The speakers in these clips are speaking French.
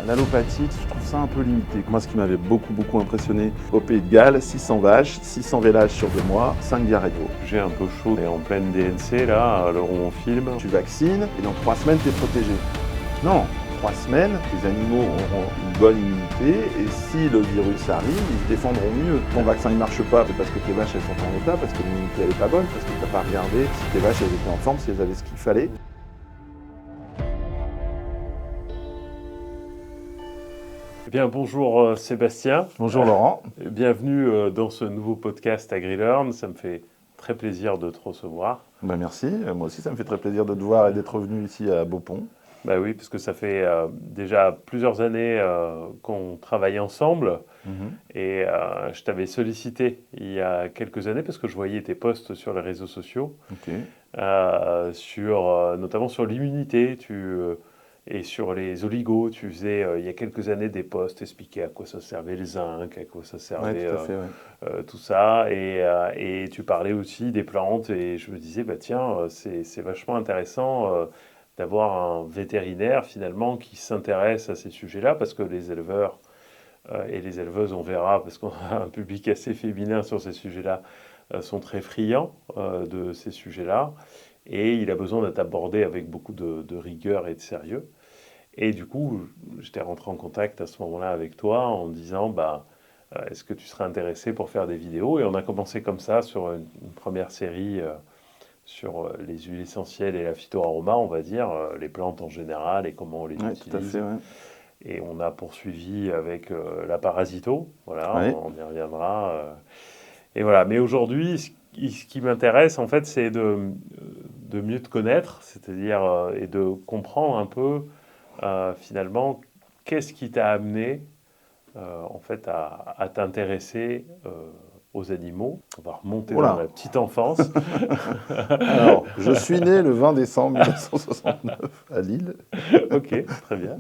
L'allopathie, je trouve ça un peu limité. Moi, ce qui m'avait beaucoup impressionné au Pays de Galles, 600 vaches, 600 vélages sur 2 mois, 5 diarrhées d'eau. J'ai un peu chaud, on est en pleine DNC là, alors on filme. Tu vaccines et dans 3 semaines, tu es protégé. Non, 3 semaines, les animaux auront une bonne immunité et si le virus arrive, ils se défendront mieux. Ton vaccin ne marche pas parce que tes vaches elles sont en état, parce que l'immunité elle n'est pas bonne, parce que tu n'as pas regardé si tes vaches elles étaient en forme, si elles avaient ce qu'il fallait. Eh bien, bonjour Sébastien. Bonjour Laurent. Bienvenue dans ce nouveau podcast AgriLearn. Ça me fait très plaisir de te recevoir. Merci, moi aussi ça me fait très plaisir de te voir et d'être revenu ici à Beaupont. Bah oui, parce que ça fait déjà plusieurs années qu'on travaille ensemble. Et je t'avais sollicité il y a quelques années parce que je voyais tes posts sur les réseaux sociaux, notamment sur l'immunité et sur les oligos. Tu faisais il y a quelques années des posts expliquaient à quoi ça servait le zinc, à quoi ça servait tout ça. Et tu parlais aussi des plantes et je me disais, bah tiens, c'est vachement intéressant d'avoir un vétérinaire finalement qui s'intéresse à ces sujets-là parce que les éleveurs et les éleveuses, on verra, parce qu'on a un public assez féminin sur ces sujets-là, sont très friands de ces sujets-là. Et il a besoin d'être abordé avec beaucoup de rigueur et de sérieux. Et du coup, j'étais rentré en contact à ce moment-là avec toi en disant, est-ce que tu serais intéressé pour faire des vidéos? Et on a commencé comme ça sur une première série sur les huiles essentielles et la phytoaroma, on va dire, les plantes en général et comment on les utilise. Tout à fait, Et on a poursuivi avec la parasito, voilà, on y reviendra. Et voilà, mais aujourd'hui, ce qui m'intéresse, en fait, c'est de mieux te connaître, c'est-à-dire et de comprendre un peu, finalement, qu'est-ce qui t'a amené, en fait, à t'intéresser aux animaux. On va remonter dans la petite enfance. Alors, je suis né le 20 décembre 1969 à Lille. Ok, très bien.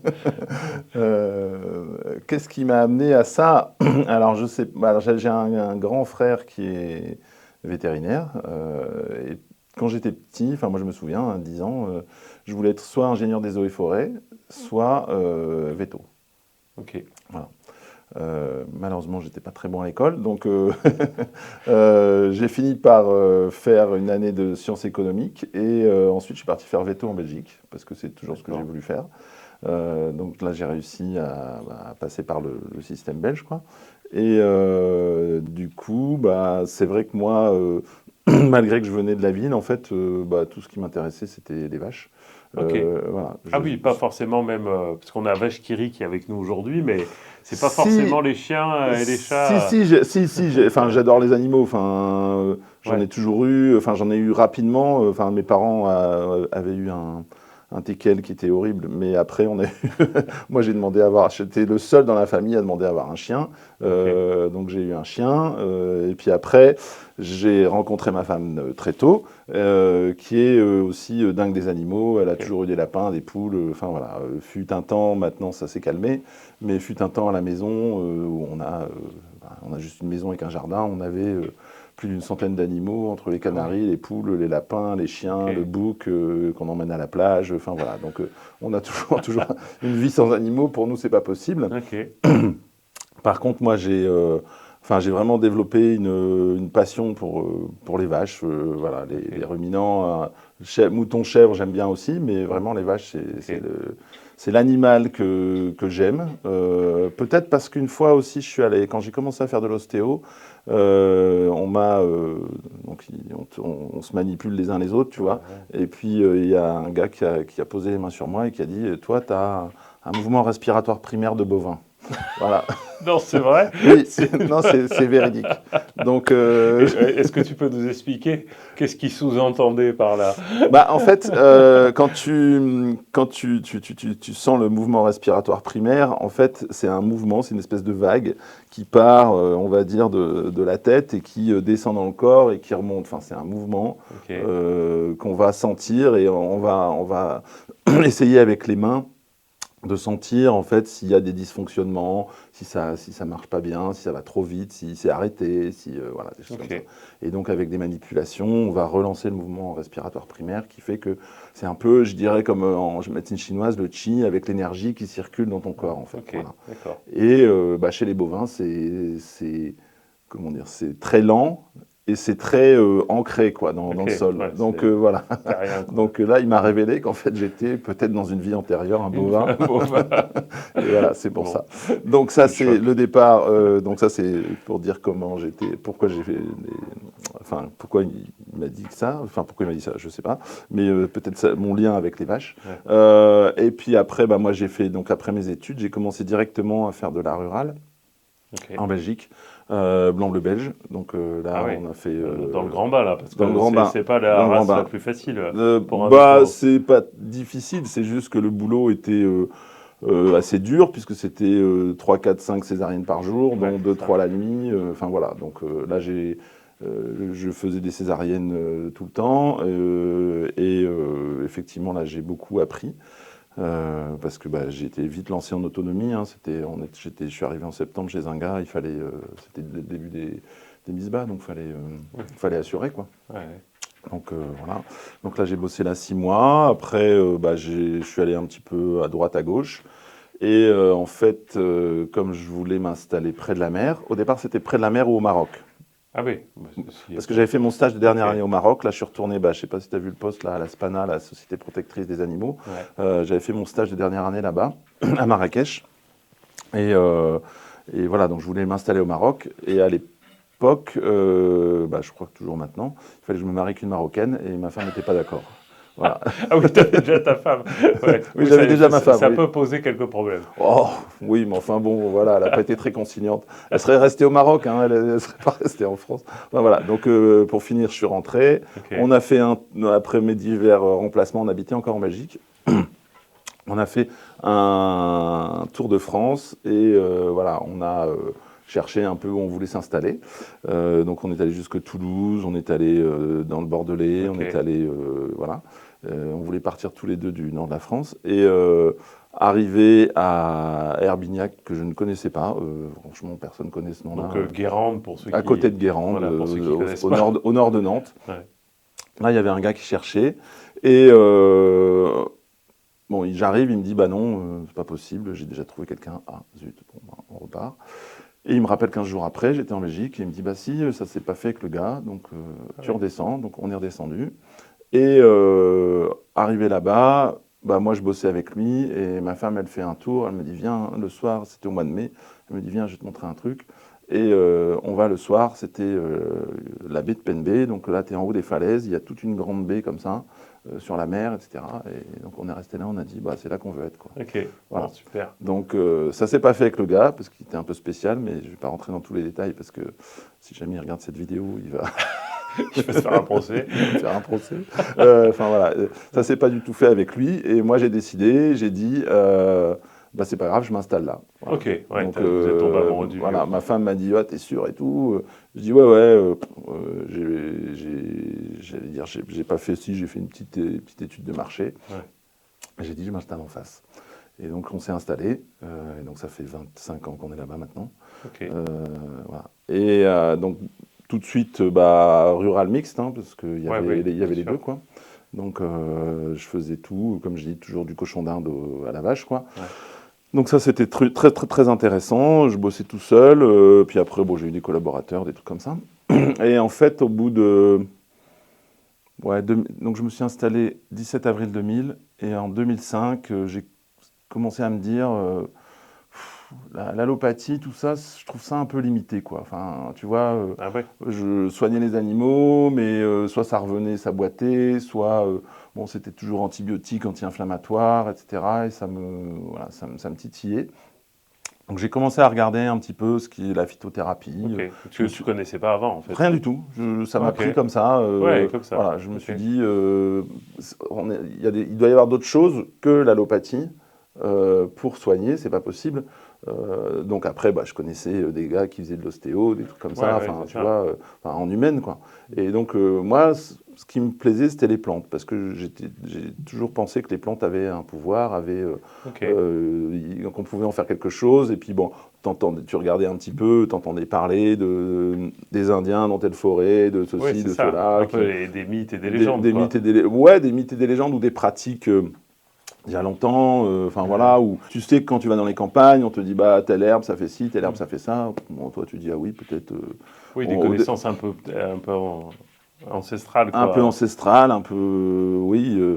Qu'est-ce qui m'a amené à ça? Alors, je sais. Alors, j'ai un grand frère qui est vétérinaire. Et quand j'étais petit, enfin moi je me souviens, à 10 ans, je voulais être soit ingénieur des eaux et forêts, soit véto. Ok. Voilà. Malheureusement, j'étais pas très bon à l'école, donc j'ai fini par faire une année de sciences économiques et ensuite je suis parti faire veto en Belgique parce que c'est toujours ce que j'ai voulu faire. Donc là, j'ai réussi à passer par le système belge, quoi. Et du coup, c'est vrai que moi, malgré que je venais de la ville, en fait, tout ce qui m'intéressait, c'était les vaches. Voilà, oui, pas forcément même, parce qu'on a Vache Kiri qui est avec nous aujourd'hui, mais c'est pas forcément les chiens et les chats. Enfin, j'adore les animaux, enfin, j'en ai toujours eu, enfin, j'en ai eu rapidement, enfin, mes parents avaient eu un teckel qui était horrible, mais après, moi j'ai demandé à avoir, j'étais le seul dans la famille à demander à avoir un chien, donc j'ai eu un chien, et puis après, j'ai rencontré ma femme très tôt, qui est aussi dingue des animaux. Elle a toujours eu des lapins, des poules. Enfin voilà, fut un temps, maintenant ça s'est calmé, mais fut un temps à la maison où on a juste une maison avec un jardin. On avait plus d'une centaine d'animaux entre les canaris, les poules, les lapins, les chiens, le bouc qu'on emmène à la plage. Enfin voilà, donc on a toujours une vie sans animaux. Pour nous, c'est pas possible. Par contre, moi j'ai vraiment développé une passion pour les vaches, voilà, les ruminants, moutons, chèvres, j'aime bien aussi, mais vraiment les vaches, c'est l'animal que j'aime. Peut-être parce qu'une fois aussi, quand j'ai commencé à faire de l'ostéo, on se manipule les uns les autres, tu vois. Et puis il y a un gars qui a posé les mains sur moi et qui a dit, toi, tu as un mouvement respiratoire primaire de bovin. Voilà. Non, c'est vrai. Oui, c'est véridique. Donc, est-ce que tu peux nous expliquer qu'est-ce qu'il sous-entendait par là? En fait, quand tu sens le mouvement respiratoire primaire, en fait, c'est un mouvement, c'est une espèce de vague qui part, on va dire, de la tête et qui descend dans le corps et qui remonte. Enfin, c'est un mouvement qu'on va sentir et on va essayer avec les mains de sentir en fait s'il y a des dysfonctionnements, si ça marche pas bien, si ça va trop vite, si c'est arrêté, si voilà, des choses comme ça. Et donc avec des manipulations, on va relancer le mouvement respiratoire primaire qui fait que c'est un peu, je dirais comme en médecine chinoise, le qi avec l'énergie qui circule dans ton corps en fait. Voilà. Et chez les bovins, c'est comment dire, c'est très lent. Et c'est très ancré quoi, dans le sol. Ouais, donc voilà. Rien, donc là, il m'a révélé qu'en fait, j'étais peut-être dans une vie antérieure un bovin. Et voilà, c'est pour ça. Donc ça, c'est le départ. Donc ça, c'est pour dire comment j'étais, pourquoi j'ai fait, enfin pourquoi il m'a dit ça, enfin pourquoi il m'a dit ça, je sais pas. Mais peut-être ça, mon lien avec les vaches. Et puis après, moi j'ai fait donc après mes études, j'ai commencé directement à faire de l'art rural en Belgique. Blanc-bleu belge, donc là on a fait... dans le grand bas là, parce que c'est pas la race la plus facile pour c'est pas difficile, c'est juste que le boulot était assez dur, puisque c'était 3, 4, 5 césariennes par jour, dont 2, 3 la nuit, enfin voilà, donc là je faisais des césariennes tout le temps, et effectivement là j'ai beaucoup appris. Parce que j'ai été vite lancé en autonomie. Hein, je suis arrivé en septembre chez un gars, c'était le début des mises bas, donc il fallait assurer quoi. Donc voilà. Donc là j'ai bossé là 6 mois. Après je suis allé un petit peu à droite à gauche. Et en fait, comme je voulais m'installer près de la mer, au départ c'était près de la mer ou au Maroc. Ah oui. Parce que j'avais fait mon stage de dernière année au Maroc. Là, je suis retourné, je ne sais pas si tu as vu le poste, là, à la SPANA, la Société Protectrice des Animaux. J'avais fait mon stage de dernière année là-bas, à Marrakech. Et voilà, donc je voulais m'installer au Maroc. Et à l'époque, je crois que toujours maintenant, il fallait que je me marie qu'une Marocaine et ma femme n'était pas d'accord. Voilà. Ah oui, tu avais déjà ta femme. Oui, j'avais déjà ma femme. Ça peut poser quelques problèmes. Oh, oui, mais enfin bon, voilà, elle n'a pas été très conciliante. Elle serait restée au Maroc, hein, elle ne serait pas restée en France. Enfin, voilà, donc pour finir, je suis rentré. On a fait après mes divers remplacements, on habitait encore en Belgique. On a fait un tour de France et voilà, on a cherché un peu où on voulait s'installer. Donc on est allé jusque Toulouse, on est allé dans le Bordelais, on est allé, voilà. On voulait partir tous les deux du nord de la France. Et arrivé à Herbignac, que je ne connaissais pas, franchement, personne ne connaît ce nom-là. Donc Guérande, pour ceux qui... À côté de Guérande, au nord de Nantes. Là, il y avait un gars qui cherchait. Et j'arrive, il me dit, non, c'est pas possible, j'ai déjà trouvé quelqu'un. Ah, zut, on repart. Et il me rappelle 15 jours après, j'étais en Belgique, et il me dit, si, ça s'est pas fait avec le gars, donc tu redescends. Donc on est redescendu. Et arrivé là-bas, moi je bossais avec lui et ma femme elle fait un tour, elle me dit viens le soir, c'était au mois de mai, elle me dit viens je vais te montrer un truc. Et on va le soir, c'était la baie de Penbe, donc là tu es en haut des falaises, il y a toute une grande baie comme ça, sur la mer, etc. Et donc on est resté là, on a dit c'est là qu'on veut être. Quoi. Ok, voilà. Super. Donc ça s'est pas fait avec le gars, parce qu'il était un peu spécial, mais je vais pas rentrer dans tous les détails, parce que si jamais il regarde cette vidéo, il va... Il va se faire un procès. Faire un procès. Enfin voilà, ça s'est pas du tout fait avec lui. Et moi j'ai décidé, j'ai dit, c'est pas grave, je m'installe là. Voilà. Ok, ouais, donc, vous êtes tombé amoureux du lieu. Voilà, ma femme m'a dit, t'es sûr et tout. Je dis ouais, j'allais dire, j'ai pas fait j'ai fait une petite étude de marché. J'ai dit, je m'installe en face. Et donc on s'est installé. Et donc ça fait 25 ans qu'on est là-bas maintenant. Voilà. Et donc tout de suite, rural mixte, hein, parce qu'il y avait les deux, quoi. Donc, je faisais tout, comme je dis, toujours du cochon d'Inde à la vache, quoi. Donc ça, c'était très, très, très intéressant. Je bossais tout seul. Puis après, j'ai eu des collaborateurs, des trucs comme ça. Et en fait, au bout de... donc je me suis installé 17 avril 2000. Et en 2005, j'ai commencé à me dire... l'allopathie, tout ça, je trouve ça un peu limité, quoi. Enfin, tu vois, je soignais les animaux, mais soit ça revenait, ça boitait, soit c'était toujours antibiotiques, anti-inflammatoires, etc. Et ça me titillait. Donc j'ai commencé à regarder un petit peu ce qui est la phytothérapie. Que tu connaissais pas avant, en fait. Rien du tout. Ça m'a pris comme ça. Comme ça. Voilà, je me suis dit, il doit y avoir d'autres choses que l'allopathie. Pour soigner, c'est pas possible. Donc après, je connaissais des gars qui faisaient de l'ostéo, des trucs comme ça, tu vois, en humaine, quoi. Et donc moi, ce qui me plaisait, c'était les plantes, parce que j'ai toujours pensé que les plantes avaient un pouvoir, qu'on pouvait en faire quelque chose. Et puis bon, tu regardais un petit peu, t'entendais parler des Indiens dans telle forêt, de ceci, de cela. Un peu des mythes et des légendes. Des mythes et des mythes et des légendes ou des pratiques. Il y a longtemps, voilà, où tu sais que quand tu vas dans les campagnes, on te dit bah telle herbe ça fait ci, telle herbe ça fait ça. Bon, toi tu dis ah oui peut-être. Oui, des connaissances un peu ancestrales. Un peu ancestrales, un peu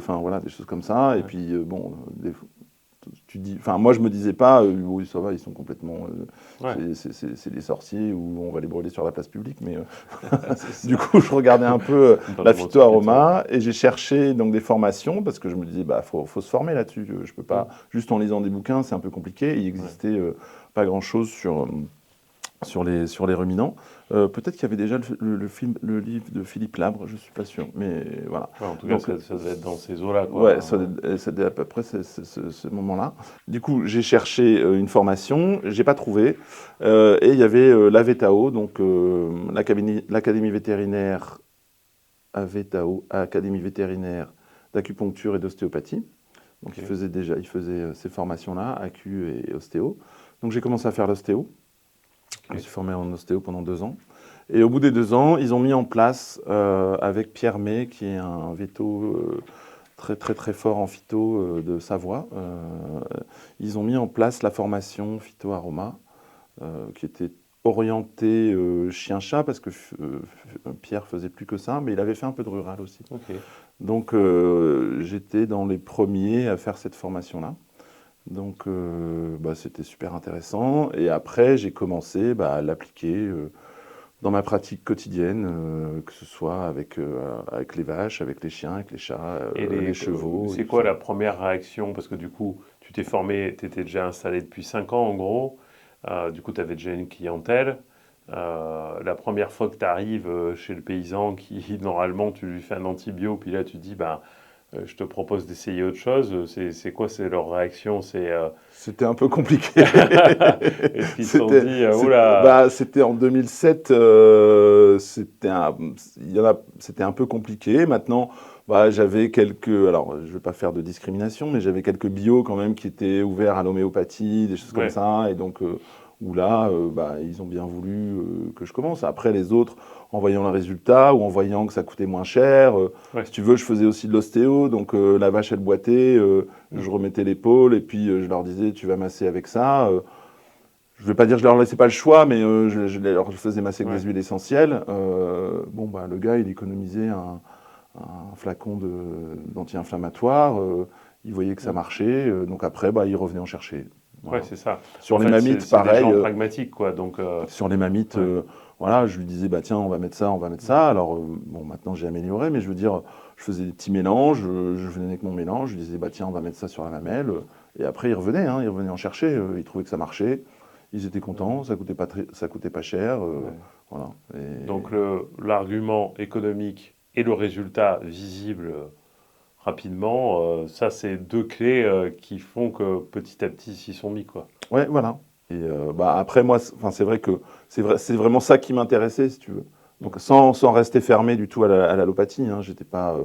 voilà des choses comme ça. Et puis bon, moi je me disais pas oui ça va ils sont complètement c'est des sorciers ou on va les brûler sur la place publique. Mais du coup je regardais un peu la phytoaroma et j'ai cherché donc des formations parce que je me disais bah faut se former là-dessus. Je peux pas juste en lisant des bouquins, c'est un peu compliqué. Il existait pas grand-chose sur les ruminants. Peut-être qu'il y avait déjà le livre de Philippe Labre, je ne suis pas sûr, mais voilà. Ouais, en tout cas, ça devait être dans ces eaux-là. Ouais, ça devait à peu près ce moment-là. Du coup, j'ai cherché une formation, j'ai pas trouvé, et il y avait l'AVETAO, donc l'Académie vétérinaire AVETAO, Académie vétérinaire d'acupuncture et d'ostéopathie. Donc il faisait ces formations-là, acu et ostéo. Donc j'ai commencé à faire l'ostéo. Je me suis formé en ostéo pendant 2 ans. Et au bout des 2 ans, ils ont mis en place, avec Pierre May, qui est un véto très très très fort en phyto de Savoie, ils ont mis en place la formation phytoaroma, qui était orientée chien-chat, parce que Pierre faisait plus que ça, mais il avait fait un peu de rural aussi. Donc j'étais dans les premiers à faire cette formation-là. Donc c'était super intéressant et après j'ai commencé à l'appliquer dans ma pratique quotidienne, que ce soit avec les vaches, avec les chiens, avec les chats, les chevaux. C'est quoi la première réaction? Parce que du coup tu t'es formé, tu étais déjà installé depuis 5 ans en gros, du coup tu avais déjà une clientèle. La première fois que tu arrives chez le paysan qui normalement tu lui fais un antibio puis là tu dis je te propose d'essayer autre chose. C'est quoi leur réaction? C'était un peu compliqué. Est-ce qu'ils se sont dit, oula... C'était en 2007, c'était un peu compliqué. Maintenant, j'avais alors je ne vais pas faire de discrimination, mais j'avais quelques bios quand même qui étaient ouverts à l'homéopathie, des choses comme ça. Et donc, où là, ils ont bien voulu que je commence. Après, les autres, en voyant le résultat ou en voyant que ça coûtait moins cher, si tu veux, je faisais aussi de l'ostéo. Donc, la vache, elle boitait, je remettais l'épaule et puis je leur disais, tu vas masser avec ça. Je ne vais pas dire que je leur laissais pas le choix, mais je leur faisais masser avec des huiles essentielles. Le gars, il économisait un flacon d'anti-inflammatoire. Il voyait que ça marchait. Donc après, il revenait en chercher. Voilà. Ouais, c'est ça. Sur les mammites, pareil. C'est des gens pragmatiques, quoi. Donc, sur les mammites, je lui disais, tiens, on va mettre ça. Alors, maintenant, j'ai amélioré, mais je veux dire, je faisais des petits mélanges, je venais avec mon mélange, je lui disais, tiens, on va mettre ça sur la mamelle. Et après, ils revenaient en chercher. Ils trouvaient que ça marchait. Ils étaient contents, ça coûtait pas cher. Voilà. Donc, l'argument économique et le résultat visible rapidement, ça c'est 2 clés qui font que petit à petit ils s'y sont mis, quoi. Ouais, voilà. Et après moi, c'est vrai que c'est vraiment ça qui m'intéressait, si tu veux. Donc sans rester fermé du tout à l'allopathie, j'étais pas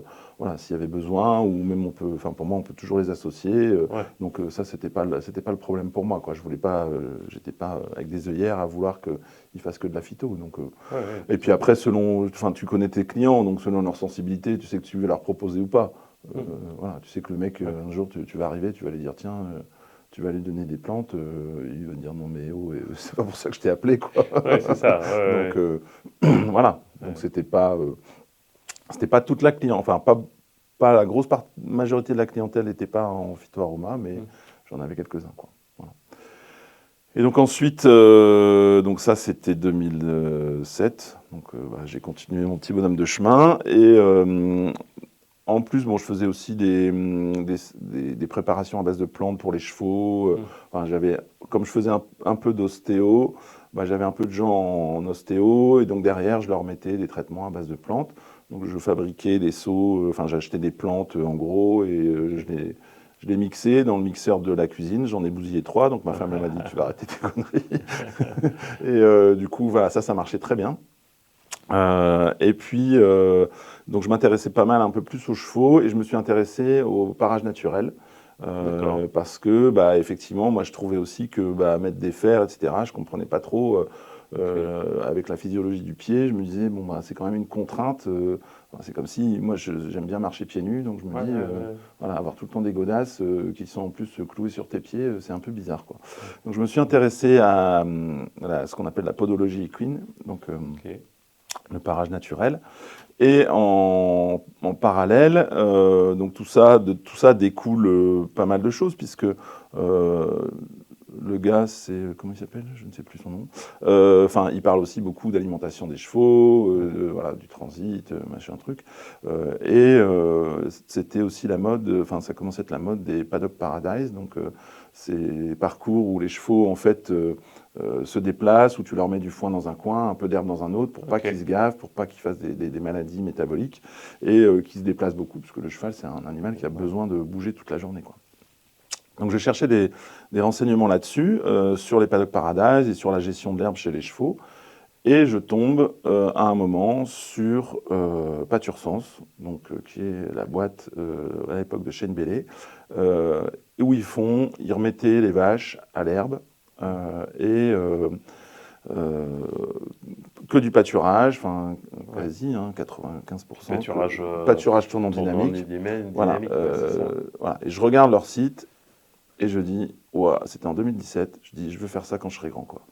s'il y avait besoin ou même pour moi on peut toujours les associer. Donc ça c'était pas le problème pour moi, quoi. Je voulais pas, j'étais pas avec des œillères à vouloir qu'ils fassent que de la phyto. Donc et puis après tu connais tes clients, donc selon leur sensibilité, tu sais que tu veux leur proposer ou pas. Tu sais que le mec un jour tu vas arriver, tu vas lui dire tiens. Tu vas lui donner des plantes, il va dire non mais c'est pas pour ça que je t'ai appelé, quoi. Ouais, c'est ça. Donc voilà. Donc c'était pas toute la clientèle, enfin pas la grosse majorité de la clientèle n'était pas en phytoaroma, mais j'en avais quelques-uns, quoi. Voilà. Et donc ensuite, donc ça c'était 2007. Donc j'ai continué mon petit bonhomme de chemin et en plus, je faisais aussi des préparations à base de plantes pour les chevaux. Comme je faisais un peu d'ostéo, j'avais un peu de gens en ostéo, et donc derrière, je leur mettais des traitements à base de plantes. Donc je fabriquais des seaux, j'achetais des plantes en gros, et je les mixais dans le mixeur de la cuisine. J'en ai bousillé 3, donc ma femme elle m'a dit tu vas arrêter tes conneries. Et du coup, ça marchait très bien. Et puis, donc je m'intéressais pas mal un peu plus aux chevaux et je me suis intéressé au parage naturel. Parce que, bah, effectivement, moi je trouvais aussi que bah, mettre des fers, etc., je comprenais pas trop. Avec la physiologie du pied, je me disais, bon, bah, c'est quand même une contrainte. C'est comme si, moi j'aime bien marcher pieds nus, donc je me dis, voilà, avoir tout le temps des godasses qui sont en plus clouées sur tes pieds, c'est un peu bizarre, quoi. Donc je me suis intéressé à ce qu'on appelle la podologie équine, donc le parage naturel. Et en parallèle, donc de tout ça découle pas mal de choses, puisque le gars, comment il s'appelle? Je ne sais plus son nom. Enfin, il parle aussi beaucoup d'alimentation des chevaux, voilà, du transit, machin truc. C'était aussi la mode, enfin, ça commençait à être la mode des paddock paradise, donc ces parcours où les chevaux, en fait, se déplacent, où tu leur mets du foin dans un coin, un peu d'herbe dans un autre, pour pas qu'ils se gavent, pour pas qu'ils fassent des maladies métaboliques, et qui se déplacent beaucoup, parce que le cheval, c'est un animal qui a besoin de bouger toute la journée, quoi. Donc je cherchais des renseignements là-dessus, sur les paddock paradise et sur la gestion de l'herbe chez les chevaux, et je tombe à un moment sur Pâture-Sens, donc, qui est la boîte à l'époque de Shane Bailey, où ils remettaient les vaches à l'herbe, que du pâturage, enfin quasi, 95%. Pâturage tournant dynamique. Voilà, voilà. Et je regarde leur site et je dis, ouais, c'était en 2017, je dis, je veux faire ça quand je serai grand, quoi.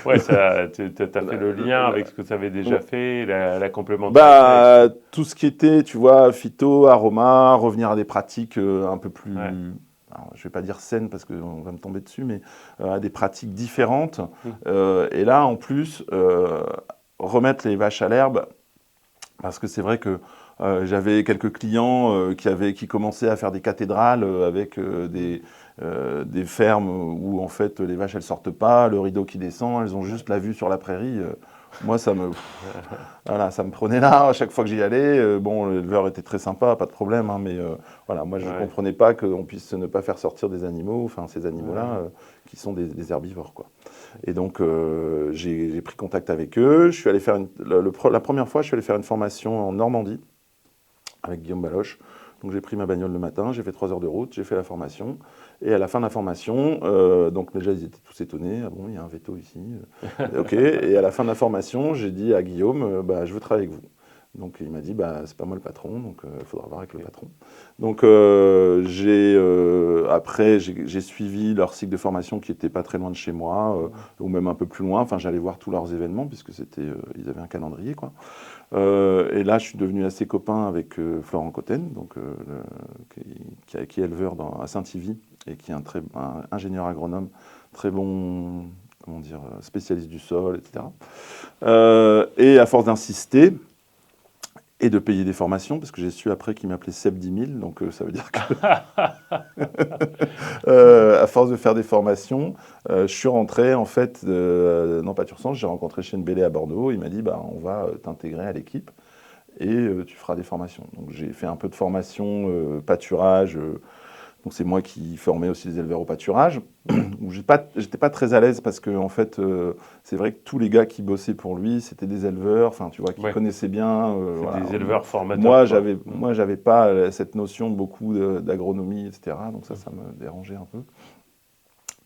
Ouais, tu as fait le lien avec ce que tu avais déjà fait, la complémentarité. Bah, tout ce qui était, tu vois, phyto, aroma, revenir à des pratiques un peu plus, alors, je vais pas dire saines parce qu'on va me tomber dessus, mais à des pratiques différentes. Et là, en plus, remettre les vaches à l'herbe, parce que c'est vrai que j'avais quelques clients qui commençaient à faire des cathédrales avec des fermes où en fait les vaches elles sortent pas, le rideau qui descend, elles ont juste la vue sur la prairie. Moi voilà, ça me prenait là à chaque fois que j'y allais. Bon, l'éleveur était très sympa, pas de problème, hein, mais voilà, moi je ne comprenais pas qu'on puisse ne pas faire sortir des animaux, enfin ces animaux-là qui sont des herbivores, quoi. Et donc j'ai pris contact avec eux. Je suis allé faire la première fois, je suis allé faire une formation en Normandie avec Guillaume Baloche. Donc j'ai pris ma bagnole le matin, j'ai fait 3 heures de route, j'ai fait la formation. Et à la fin de la formation, donc déjà ils étaient tous étonnés, ah bon, il y a un veto ici. Ok. Et à la fin de la formation, j'ai dit à Guillaume, bah, je veux travailler avec vous. Donc il m'a dit, bah, c'est pas moi le patron, donc il faudra voir avec le patron. Donc après, j'ai suivi leur cycle de formation qui était pas très loin de chez moi, ou même un peu plus loin. Enfin, j'allais voir tous leurs événements, puisque ils avaient un calendrier, quoi. Et là, je suis devenu assez copain avec Florent Cotten, donc, qui est éleveur à Saint-Yvi et qui est un ingénieur agronome, très bon, comment dire, spécialiste du sol, etc. Et à force d'insister et de payer des formations, parce que j'ai su après qu'il m'appelait Seb 10 000, donc ça veut dire que à force de faire des formations, je suis rentré en fait dans Pâture-Sens, j'ai rencontré Shane Bailey à Bordeaux, il m'a dit bah, on va t'intégrer à l'équipe et tu feras des formations. Donc j'ai fait un peu de formation pâturage, donc c'est moi qui formais aussi les éleveurs au pâturage, où j'étais pas très à l'aise parce que en fait c'est vrai que tous les gars qui bossaient pour lui c'était des éleveurs, enfin tu vois, qui connaissaient bien. Voilà. Des éleveurs formateurs. Moi j'avais pas cette notion beaucoup d'agronomie, etc. Donc ça me dérangeait un peu.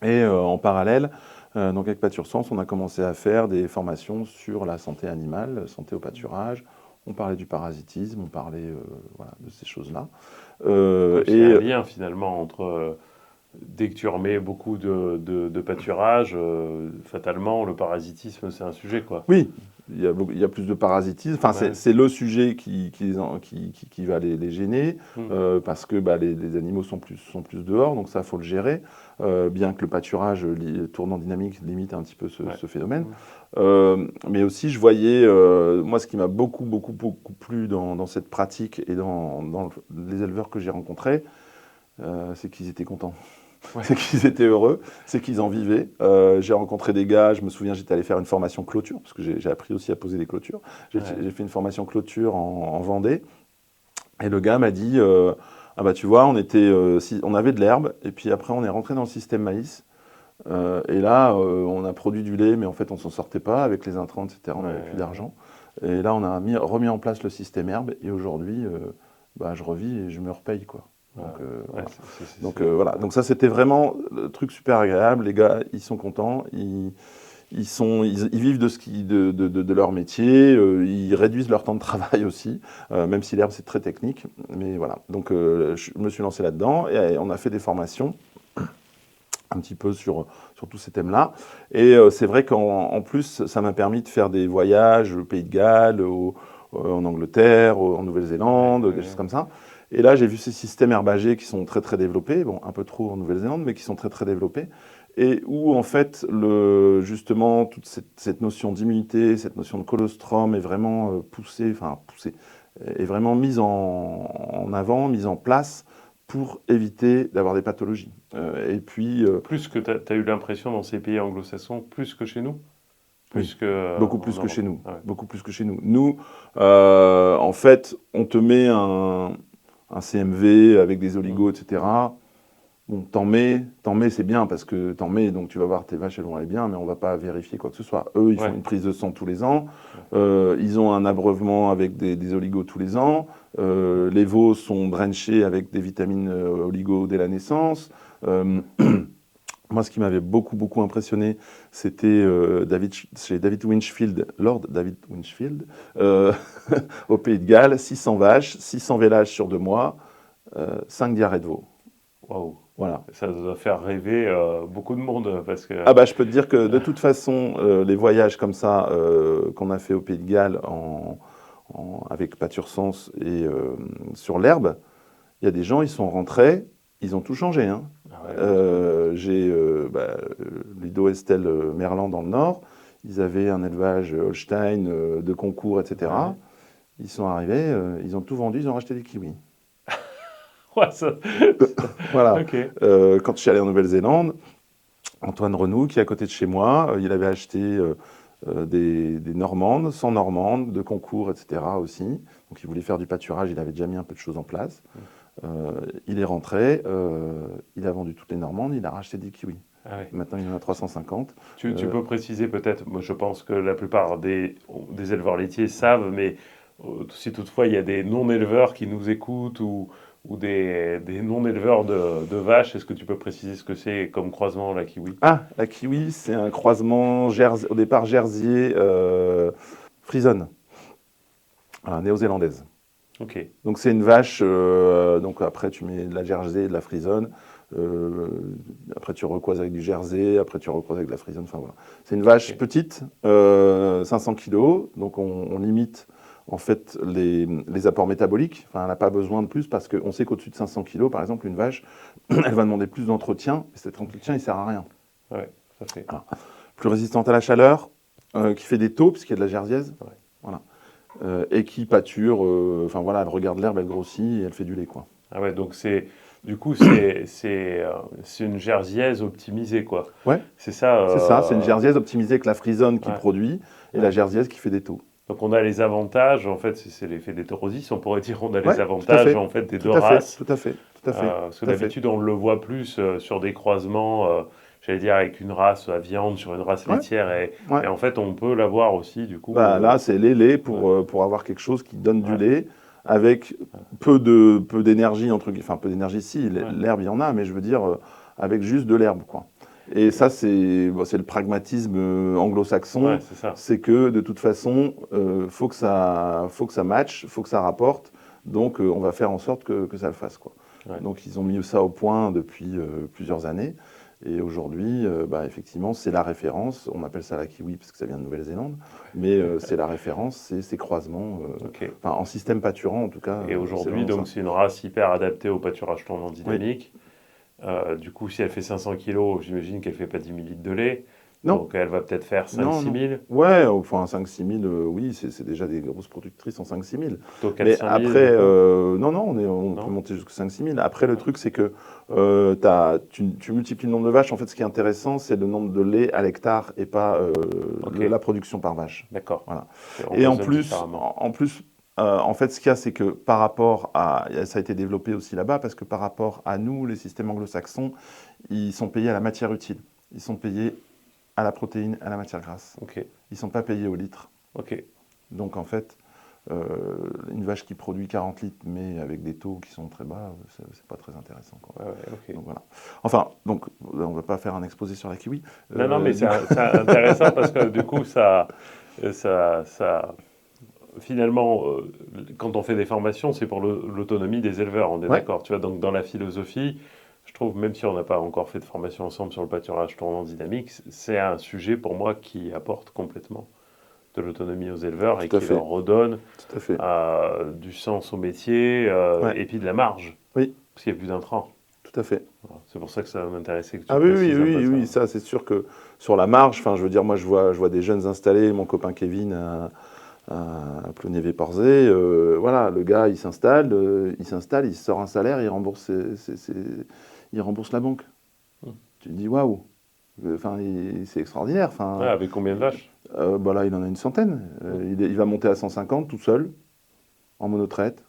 Et en parallèle, donc avec Pâture-Sens, on a commencé à faire des formations sur la santé animale, santé au pâturage. On parlait du parasitisme, on parlait voilà, de ces choses-là. Il y a un lien finalement entre, dès que tu remets beaucoup de pâturage, fatalement le parasitisme c'est un sujet, quoi. Oui, il y a plus de parasitisme. Enfin, c'est le sujet qui va les gêner, parce que bah, les animaux sont plus dehors, donc ça, il faut le gérer, bien que le pâturage tournant dynamique limite un petit peu ce phénomène. Mais aussi, je voyais, moi, ce qui m'a beaucoup plu dans cette pratique et dans les éleveurs que j'ai rencontrés, c'est qu'ils étaient contents. C'est qu'ils étaient heureux, c'est qu'ils en vivaient. J'ai rencontré des gars, je me souviens, j'étais allé faire une formation clôture, parce que j'ai appris aussi à poser des clôtures. J'ai fait une formation clôture en Vendée, et le gars m'a dit, ah bah tu vois, on avait de l'herbe, et puis après on est rentré dans le système maïs, Et là, on a produit du lait, mais en fait, on s'en sortait pas avec les intrants, etc. On n'avait plus d'argent. Et là, on a remis en place le système herbe. Et aujourd'hui, je revis et je me repaye, quoi. Donc, voilà. Donc ça, c'était vraiment le truc super agréable. Les gars, ils sont contents. Ils vivent de leur métier. Ils réduisent leur temps de travail aussi, même si l'herbe, c'est très technique. Mais voilà. Donc, je me suis lancé là-dedans et on a fait des formations un petit peu sur tous ces thèmes-là. Et c'est vrai qu'en plus, ça m'a permis de faire des voyages au Pays de Galles, en Angleterre, en Nouvelle-Zélande, des choses comme ça. Et là, j'ai vu ces systèmes herbagers qui sont très très développés, bon, un peu trop en Nouvelle-Zélande, mais qui sont très très développés, et où en fait, justement, toute cette notion d'immunité, cette notion de colostrum est vraiment poussée, est vraiment mise en avant, mise en place pour éviter d'avoir des pathologies. Et puis, plus que tu as eu l'impression dans ces pays anglo-saxons, plus que chez nous? Oui, beaucoup plus que chez nous. Ouais. Beaucoup plus que chez nous. Nous, en fait, on te met un CMV avec des oligos, etc. Bon, t'en mets, c'est bien parce que t'en mets, donc tu vas voir tes vaches, elles vont aller bien, mais on va pas vérifier quoi que ce soit. Eux, ils font une prise de sang tous les ans. Ils ont un abreuvement avec des oligos tous les ans. Les veaux sont drenchés avec des vitamines oligos dès la naissance. Moi, ce qui m'avait beaucoup impressionné, c'était chez David Winchfield, Lord David Winchfield, au Pays de Galles, 600 vaches, 600 vélages sur 2 mois, 5 diarrhées de veau. Waouh. Voilà. Ça doit faire rêver beaucoup de monde parce que. Ah bah je peux te dire que de toute façon, les voyages comme ça qu'on a fait au Pays de Galles avec Pâture-Sens et sur l'herbe, il y a des gens, ils sont rentrés, ils ont tout changé. Hein. J'ai Ludo Estelle Merlan dans le Nord, ils avaient un élevage Holstein de concours, etc. Ils sont arrivés, ils ont tout vendu, ils ont racheté des kiwis. Voilà. Quand je suis allé en Nouvelle-Zélande, Antoine Renou, qui est à côté de chez moi, il avait acheté des normandes, 100 normandes, de concours, etc. aussi. Donc il voulait faire du pâturage, il avait déjà mis un peu de choses en place. Il est rentré, il a vendu toutes les normandes, il a racheté des kiwis. Maintenant, il y en a 350. Tu peux préciser peut-être, moi je pense que la plupart des éleveurs laitiers savent, mais si toutefois il y a des non-éleveurs qui nous écoutent ou des non-éleveurs de vaches, est-ce que tu peux préciser ce que c'est comme croisement la kiwi? Ah, la kiwi, c'est un croisement au départ jersier frisonne, néo-zélandaise. Donc c'est une vache, donc après tu mets de la jersey et de la frisonne, après tu recroises avec du jersey, après tu recroises avec de la frisonne, enfin voilà. C'est une vache petite, 500 kg, donc on limite en fait les apports métaboliques, enfin elle n'a pas besoin de plus parce qu'on sait qu'au-dessus de 500 kg, par exemple, une vache, elle va demander plus d'entretien, et cet entretien il sert à rien. Plus résistante à la chaleur, qui fait des taux, puisqu'il y a de la jersiaise, voilà. Et qui pâture, enfin voilà, elle regarde l'herbe, elle grossit et elle fait du lait, quoi. Ah ouais, donc c'est une jersiaise optimisée, quoi. Ouais. C'est ça. C'est ça, c'est une jersiaise optimisée avec la frisonne qui produit et la jersiaise qui fait des taux. Donc on a les avantages, en fait, c'est l'effet d'hétérosis, on pourrait dire on a les avantages en fait des deux races. Tout à fait. Parce que d'habitude on le voit plus sur des croisements, j'allais dire avec une race à viande sur une race laitière, et en fait on peut l'avoir aussi du coup. Là c'est les laits pour avoir quelque chose qui donne du lait avec peu d'énergie, enfin peu d'énergie si, l'herbe il y en a, mais je veux dire avec juste de l'herbe, quoi. Et ça, c'est le pragmatisme anglo-saxon. C'est que de toute façon, faut que ça matche, faut que ça rapporte. Donc, on va faire en sorte que ça le fasse, quoi. Donc, ils ont mis ça au point depuis plusieurs années. Et aujourd'hui, effectivement, c'est la référence. On appelle ça la kiwi parce que ça vient de Nouvelle-Zélande. Mais c'est la référence, c'est ces croisements, en système pâturant en tout cas. Et aujourd'hui, donc, c'est une race hyper adaptée au pâturage tournant dynamique. Du coup, si elle fait 500 kg, j'imagine qu'elle ne fait pas 10 000 litres de lait. Non. Donc, elle va peut-être faire 5-6 000. Ouais, enfin 5-6 000, oui, c'est déjà des grosses productrices en 5-6 000. Plutôt 400 000. Mais après, on peut monter jusqu'à 5-6 000. Après, le truc, c'est que tu multiplies le nombre de vaches. En fait, ce qui est intéressant, c'est le nombre de lait à l'hectare et pas la production par vache. D'accord. Voilà. Et en plus, en fait, ce qu'il y a, c'est que par rapport à... Ça a été développé aussi là-bas, parce que par rapport à nous, les systèmes anglo-saxons, ils sont payés à la matière utile. ils sont payés à la protéine, à la matière grasse. Ok. Ils ne sont pas payés au litre. Ok. Donc en fait, une vache qui produit 40 litres, mais avec des taux qui sont très bas, c'est pas très intéressant, quoi. Ouais, ok. Donc voilà. Enfin, donc on va pas faire un exposé sur la kiwi. Non, mais c'est intéressant parce que du coup, finalement, quand on fait des formations, c'est pour l'autonomie des éleveurs, on est d'accord. Tu vois, donc dans la philosophie, je trouve, même si on n'a pas encore fait de formation ensemble sur le pâturage tournant dynamique, c'est un sujet pour moi qui apporte complètement de l'autonomie aux éleveurs et qui leur redonne du sens au métier et puis de la marge. Oui. Parce qu'il n'y a plus d'intrants. Tout à fait. C'est pour ça que ça m'intéressait que tu précises un peu oui, ça c'est sûr que sur la marge, je veux dire, moi je vois des jeunes installés, mon copain Kevin à Plounier-Véporzé, voilà, le gars il s'installe, il sort un salaire, il rembourse la banque. Tu te dis waouh, c'est extraordinaire. Avec combien de vaches? Là, il en a une centaine. Il va monter à 150 tout seul, en monotraite.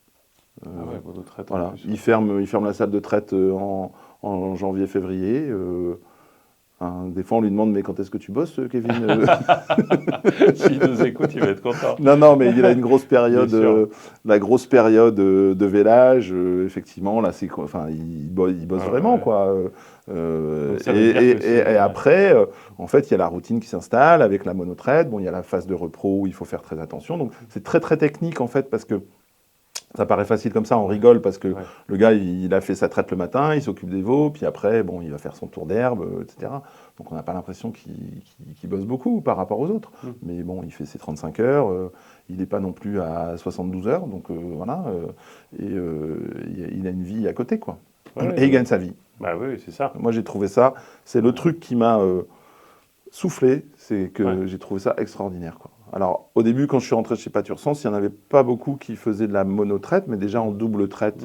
Monotraite. Voilà. Il ferme la salle de traite en janvier-février. Des fois, on lui demande, mais quand est-ce que tu bosses, Kevin? S'il nous écoute, il va être content. Non, mais il a une grosse période, la grosse période de vélage. Effectivement, là, il bosse vraiment, quoi. Et après, en fait, il y a la routine qui s'installe avec la monotraite. Bon, il y a la phase de repro où il faut faire très attention. Donc, c'est très, très technique, en fait, parce que ça paraît facile comme ça, on rigole parce que le gars, il a fait sa traite le matin, il s'occupe des veaux, puis après, bon, il va faire son tour d'herbe, etc. Donc on n'a pas l'impression qu'il bosse beaucoup par rapport aux autres. Mais bon, il fait ses 35 heures, il n'est pas non plus à 72 heures, donc voilà. Il a une vie à côté, quoi. Et il gagne sa vie. Bah oui, c'est ça. Moi, j'ai trouvé ça, c'est le truc qui m'a soufflé, c'est que j'ai trouvé ça extraordinaire, quoi. Alors, au début, quand je suis rentré chez Pâture-Sens, il n'y en avait pas beaucoup qui faisaient de la monotraite, mais déjà en double traite,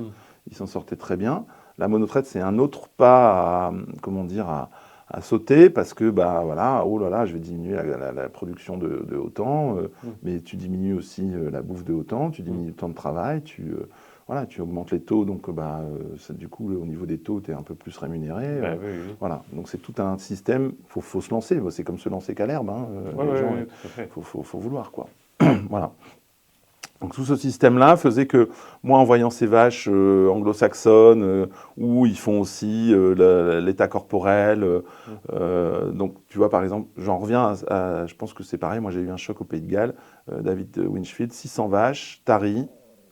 ils s'en sortaient très bien. La monotraite, c'est un autre pas à sauter, parce que, oh là là, je vais diminuer la production de autant, mais tu diminues aussi la bouffe de autant, tu diminues le temps de travail, tu augmentes les taux, donc du coup, au niveau des taux, tu es un peu plus rémunéré. Voilà, donc c'est tout un système, il faut se lancer, c'est comme se lancer qu'à l'herbe, il faut vouloir, quoi. Voilà. Donc tout ce système-là faisait que moi, en voyant ces vaches anglo-saxonnes, où ils font aussi l'état corporel, donc tu vois, par exemple, j'en reviens je pense que c'est pareil, moi j'ai eu un choc au Pays de Galles, David Winchfield, 600 vaches, taries,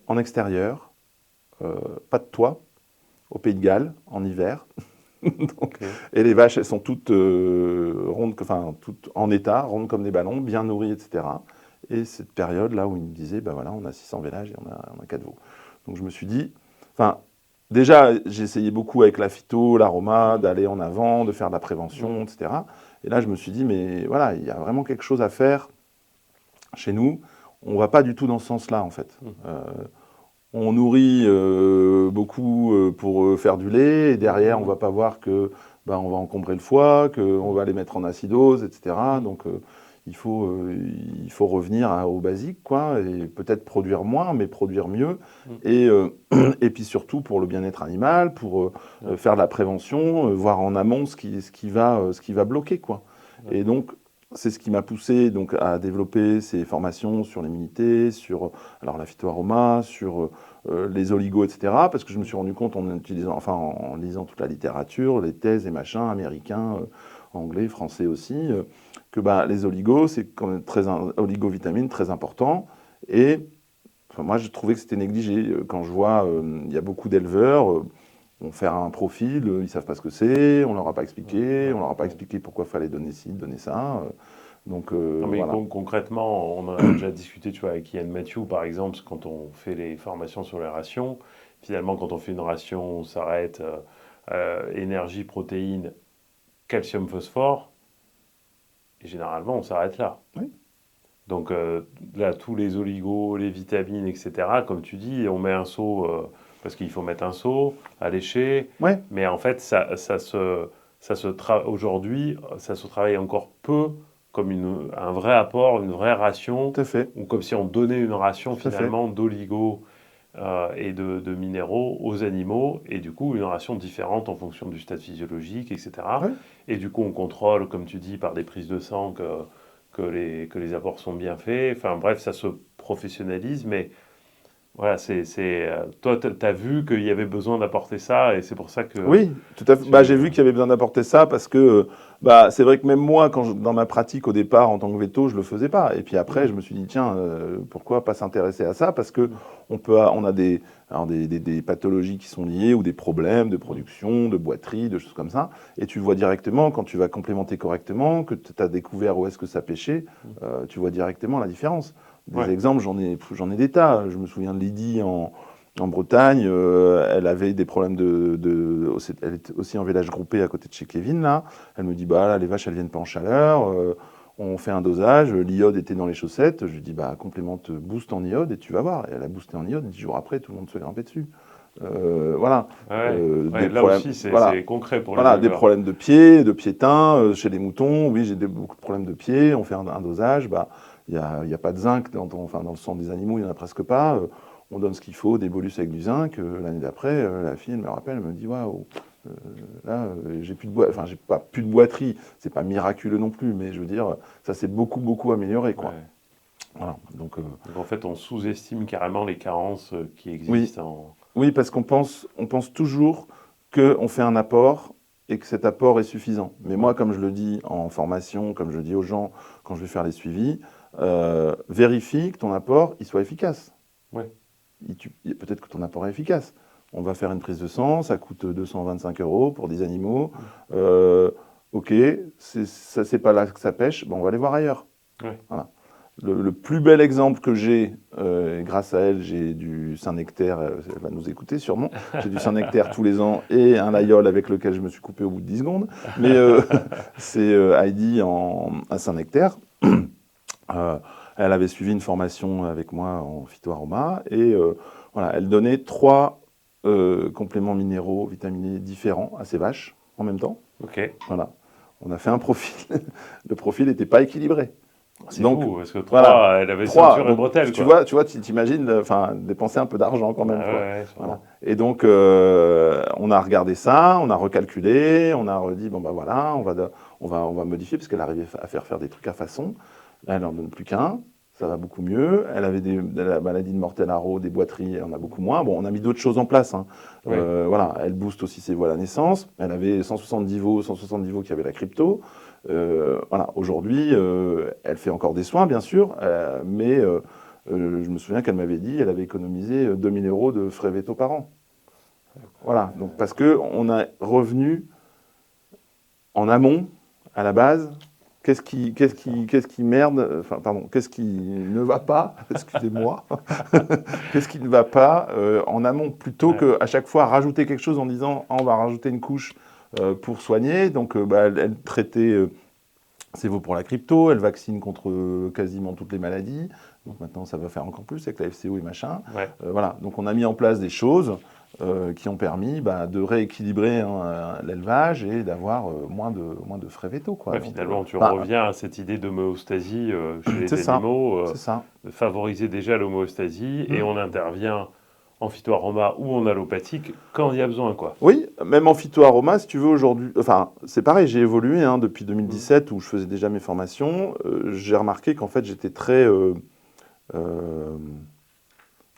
en extérieur, pas de toit, au Pays de Galles, en hiver. Et les vaches, elles sont toutes rondes, toutes en état, rondes comme des ballons, bien nourries, etc. Et cette période-là où il me disait, on a 600 vélages et on a 4 veaux. Donc je me suis dit, déjà, j'ai essayé beaucoup avec la phyto, l'aroma, d'aller en avant, de faire de la prévention, etc. Et là, je me suis dit, mais voilà, il y a vraiment quelque chose à faire chez nous. On ne va pas du tout dans ce sens-là, en fait. On nourrit beaucoup pour faire du lait, et derrière, on ne va pas voir que on va encombrer le foie, qu'on va les mettre en acidose, etc. Donc, il faut revenir aux basiques, quoi, et peut-être produire moins, mais produire mieux. Et puis surtout, pour le bien-être animal, pour faire de la prévention, voir en amont ce qui va bloquer, quoi. Et donc, c'est ce qui m'a poussé donc, à développer ces formations sur l'immunité, sur la phytoaroma, sur les oligos, etc. Parce que je me suis rendu compte en lisant toute la littérature, les thèses et machins, américains, anglais, français aussi, que les oligos, c'est quand même oligovitamines très important. Et moi, je trouvais que c'était négligé. Quand je vois, il y a beaucoup d'éleveurs, vont faire un profil, ils ne savent pas ce que c'est, on ne leur a pas expliqué, on leur a pas expliqué pourquoi il fallait donner ci, donner ça. Donc, voilà. Concrètement, on en a déjà discuté, tu vois, avec Yann Mathieu, par exemple, quand on fait les formations sur les rations. Finalement, quand on fait une ration, on s'arrête énergie, protéines, calcium, phosphore. Et généralement, on s'arrête là. Oui. Donc là, tous les oligos, les vitamines, etc., comme tu dis, on met un seau, parce qu'il faut mettre un seau, à lécher. Ouais. Mais en fait, aujourd'hui, ça se travaille encore peu comme un vrai apport, une vraie ration. Tout à fait. Ou comme si on donnait une ration finalement d'oligo et de minéraux aux animaux, et du coup une ration différente en fonction du stade physiologique, etc. Ouais. Et du coup on contrôle, comme tu dis, par des prises de sang que les apports sont bien faits. Enfin bref, ça se professionnalise, mais voilà, toi, tu as vu qu'il y avait besoin d'apporter ça, et c'est pour ça que Oui, tout à fait. tu... J'ai vu qu'il y avait besoin d'apporter ça parce que c'est vrai que même moi, dans ma pratique au départ en tant que veto, je le faisais pas. Et puis après, je me suis dit, tiens, pourquoi pas s'intéresser à ça? Parce que on a des pathologies qui sont liées ou des problèmes de production, de boiterie, de choses comme ça. Et tu vois directement, quand tu vas complémenter correctement, que tu as découvert où est-ce que ça pêchait, tu vois directement la différence. Des Ouais, exemples, j'en ai des tas. Je me souviens de Lydie en Bretagne, elle avait des problèmes elle était aussi en village groupé à côté de chez Kevin, là. Elle me dit, bah là, les vaches, elles viennent pas en chaleur, on fait un dosage, l'iode était dans les chaussettes. Je lui dis, bah complémente boost en iode et tu vas voir. Et elle a boosté en iode, 10 jours après, tout le monde se grimpait dessus. Voilà. Des là problèmes, aussi voilà. c'est concret pour les Voilà, des éleveurs. problèmes de pied, de piétin, chez les moutons. Oui, beaucoup de problèmes de pied. On fait un dosage. Bah, il y a pas de zinc dans le sang des animaux, il n'y en a presque pas. On donne ce qu'il faut, des bolus avec du zinc. L'année d'après, la fille, elle me rappelle, elle me dit, waouh, là, j'ai plus de enfin, j'ai pas plus de boiterie. C'est pas miraculeux non plus, mais je veux dire, ça s'est beaucoup, beaucoup amélioré, quoi. Ouais. Voilà. Donc, Donc en fait, on sous-estime carrément les carences qui oui, existent en... oui, parce qu'on pense toujours qu'on fait un apport et que cet apport est suffisant. Mais Ouais, moi, comme je le dis en formation, comme je le dis aux gens quand je vais faire les suivis, vérifie que ton apport il soit efficace. ouais, Peut-être que ton apport est efficace. On va faire une prise de sang, ça coûte 225 € pour 10 animaux. Euh, ok, ça c'est pas là que ça pêche, bon, on va aller voir ailleurs. ouais. Voilà. Le plus bel exemple que j'ai, et grâce à elle, j'ai du Saint-Nectaire, elle va nous écouter sûrement, j'ai du Saint-Nectaire tous les ans et un Layol avec lequel je me suis coupé au bout de 10 secondes. Mais c'est Heidi à Saint-Nectaire. Euh, Elle avait suivi une formation avec moi en phytoaroma et voilà, elle donnait 3 compléments minéraux vitaminés différents à ses vaches en même temps. Ok. Voilà. On a fait un profil. Le profil n'était pas équilibré. C'est Donc, fou, parce que voilà. 3, elle avait 3. ceinture et Donc, bretelles, tu quoi. vois, tu t'imagines, enfin, dépenser un peu d'argent quand Bah même, quoi. ouais, Voilà. sûrement. Et donc, on a regardé ça, on a recalculé, on a redit, bon, bah voilà, on va modifier, parce qu'elle arrivait à faire des trucs à façon. Là, elle n'en donne plus qu'un, ça va beaucoup mieux. Elle avait de la maladie de Mortellaro, des boiteries, elle en a beaucoup moins. Bon, on a mis d'autres choses en place, hein. Oui. Voilà, elle booste aussi ses voies à la naissance. Elle avait 170 veaux qui avaient la crypto. Voilà, aujourd'hui, elle fait encore des soins, bien sûr, mais je me souviens qu'elle m'avait dit qu'elle avait économisé 2000 € de frais véto par an. Voilà, donc parce qu'on a revenu en amont, à la base, qu'est-ce qui merde, enfin, pardon, qu'est-ce qui ne va pas, excusez-moi, qu'est-ce qui ne va pas en amont, plutôt Ouais. qu'à chaque fois rajouter quelque chose en disant, ah, on va rajouter une couche pour soigner, donc elle traitait c'est vaut pour la crypto, elle vaccine contre quasiment toutes les maladies. Donc maintenant, ça va faire encore plus avec la FCO et machin. Ouais. Voilà, donc on a mis en place des choses qui ont permis de rééquilibrer l'élevage et d'avoir moins de frais véto, quoi. Ouais, Donc, finalement, tu reviens à cette idée d'homéostasie chez c'est les ça, animaux, c'est ça. de favoriser déjà l'homéostasie, et Mm. on intervient en phytoaroma ou en allopathique quand il y a besoin, quoi. Oui, même en phytoaroma, si tu veux, aujourd'hui, enfin, c'est pareil, j'ai évolué depuis Mm. 2017 où je faisais déjà mes formations. J'ai remarqué qu'en fait, j'étais très euh,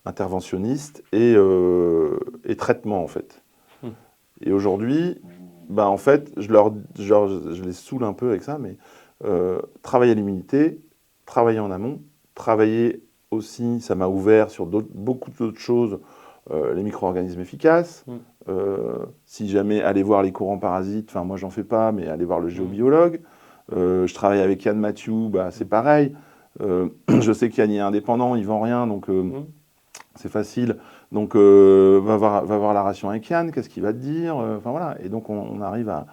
interventionniste et traitement, en fait. Mm. Et aujourd'hui, en fait, je les saoule un peu avec ça, mais travailler à l'immunité, travailler en amont, travailler aussi, ça m'a ouvert sur beaucoup d'autres choses, les micro-organismes efficaces. Mm. Si jamais aller voir les courants parasites, enfin moi j'en fais pas, mais aller voir le Mm. géobiologue. Je travaille avec Yann Mathieu, c'est pareil. Je sais qu'Yann est indépendant, il vend rien, donc Mm. c'est facile. Donc, va voir la ration avec Yann, qu'est-ce qu'il va te dire, enfin voilà. Et donc, on arrive à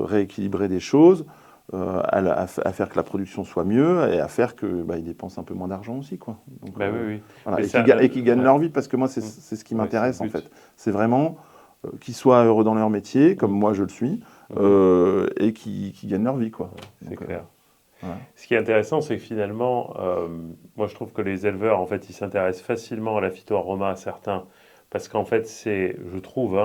rééquilibrer des choses, à faire que la production soit mieux et à faire que ils dépensent un peu moins d'argent aussi, quoi. Donc, Bah oui, oui. voilà. Mais Et qu'ils gagnent ouais. leur vie, parce que moi, c'est Mm. ce qui Ouais, c'est le m'intéresse, en but. fait. C'est vraiment qu'ils soient heureux dans leur métier, comme Mm. moi je le suis, Mhm. et qu'ils gagnent leur vie, quoi. C'est Donc, clair. Voilà. Ce qui est intéressant, c'est que finalement, moi je trouve que les éleveurs, en fait, ils s'intéressent facilement à la phytoaroma, certains, parce qu'en fait, c'est, je trouve,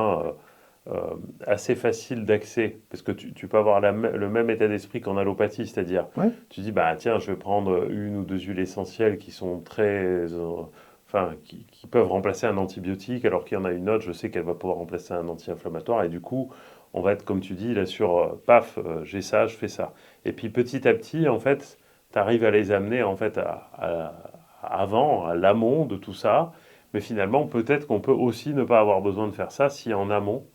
assez facile d'accès, parce que tu peux avoir le même état d'esprit qu'en allopathie, c'est-à-dire, Ouais. tu dis, bah tiens, je vais prendre une ou deux huiles essentielles qui sont très... enfin, qui peuvent remplacer un antibiotique, alors qu'il y en a une autre, je sais qu'elle va pouvoir remplacer un anti-inflammatoire, et du coup, on va être, comme tu dis, là sur, paf, j'ai ça, je fais ça. Et puis petit à petit, en fait, tu arrives à les amener, en fait, avant, à l'amont de tout ça, mais finalement, peut-être qu'on peut aussi ne pas avoir besoin de faire ça si en amont,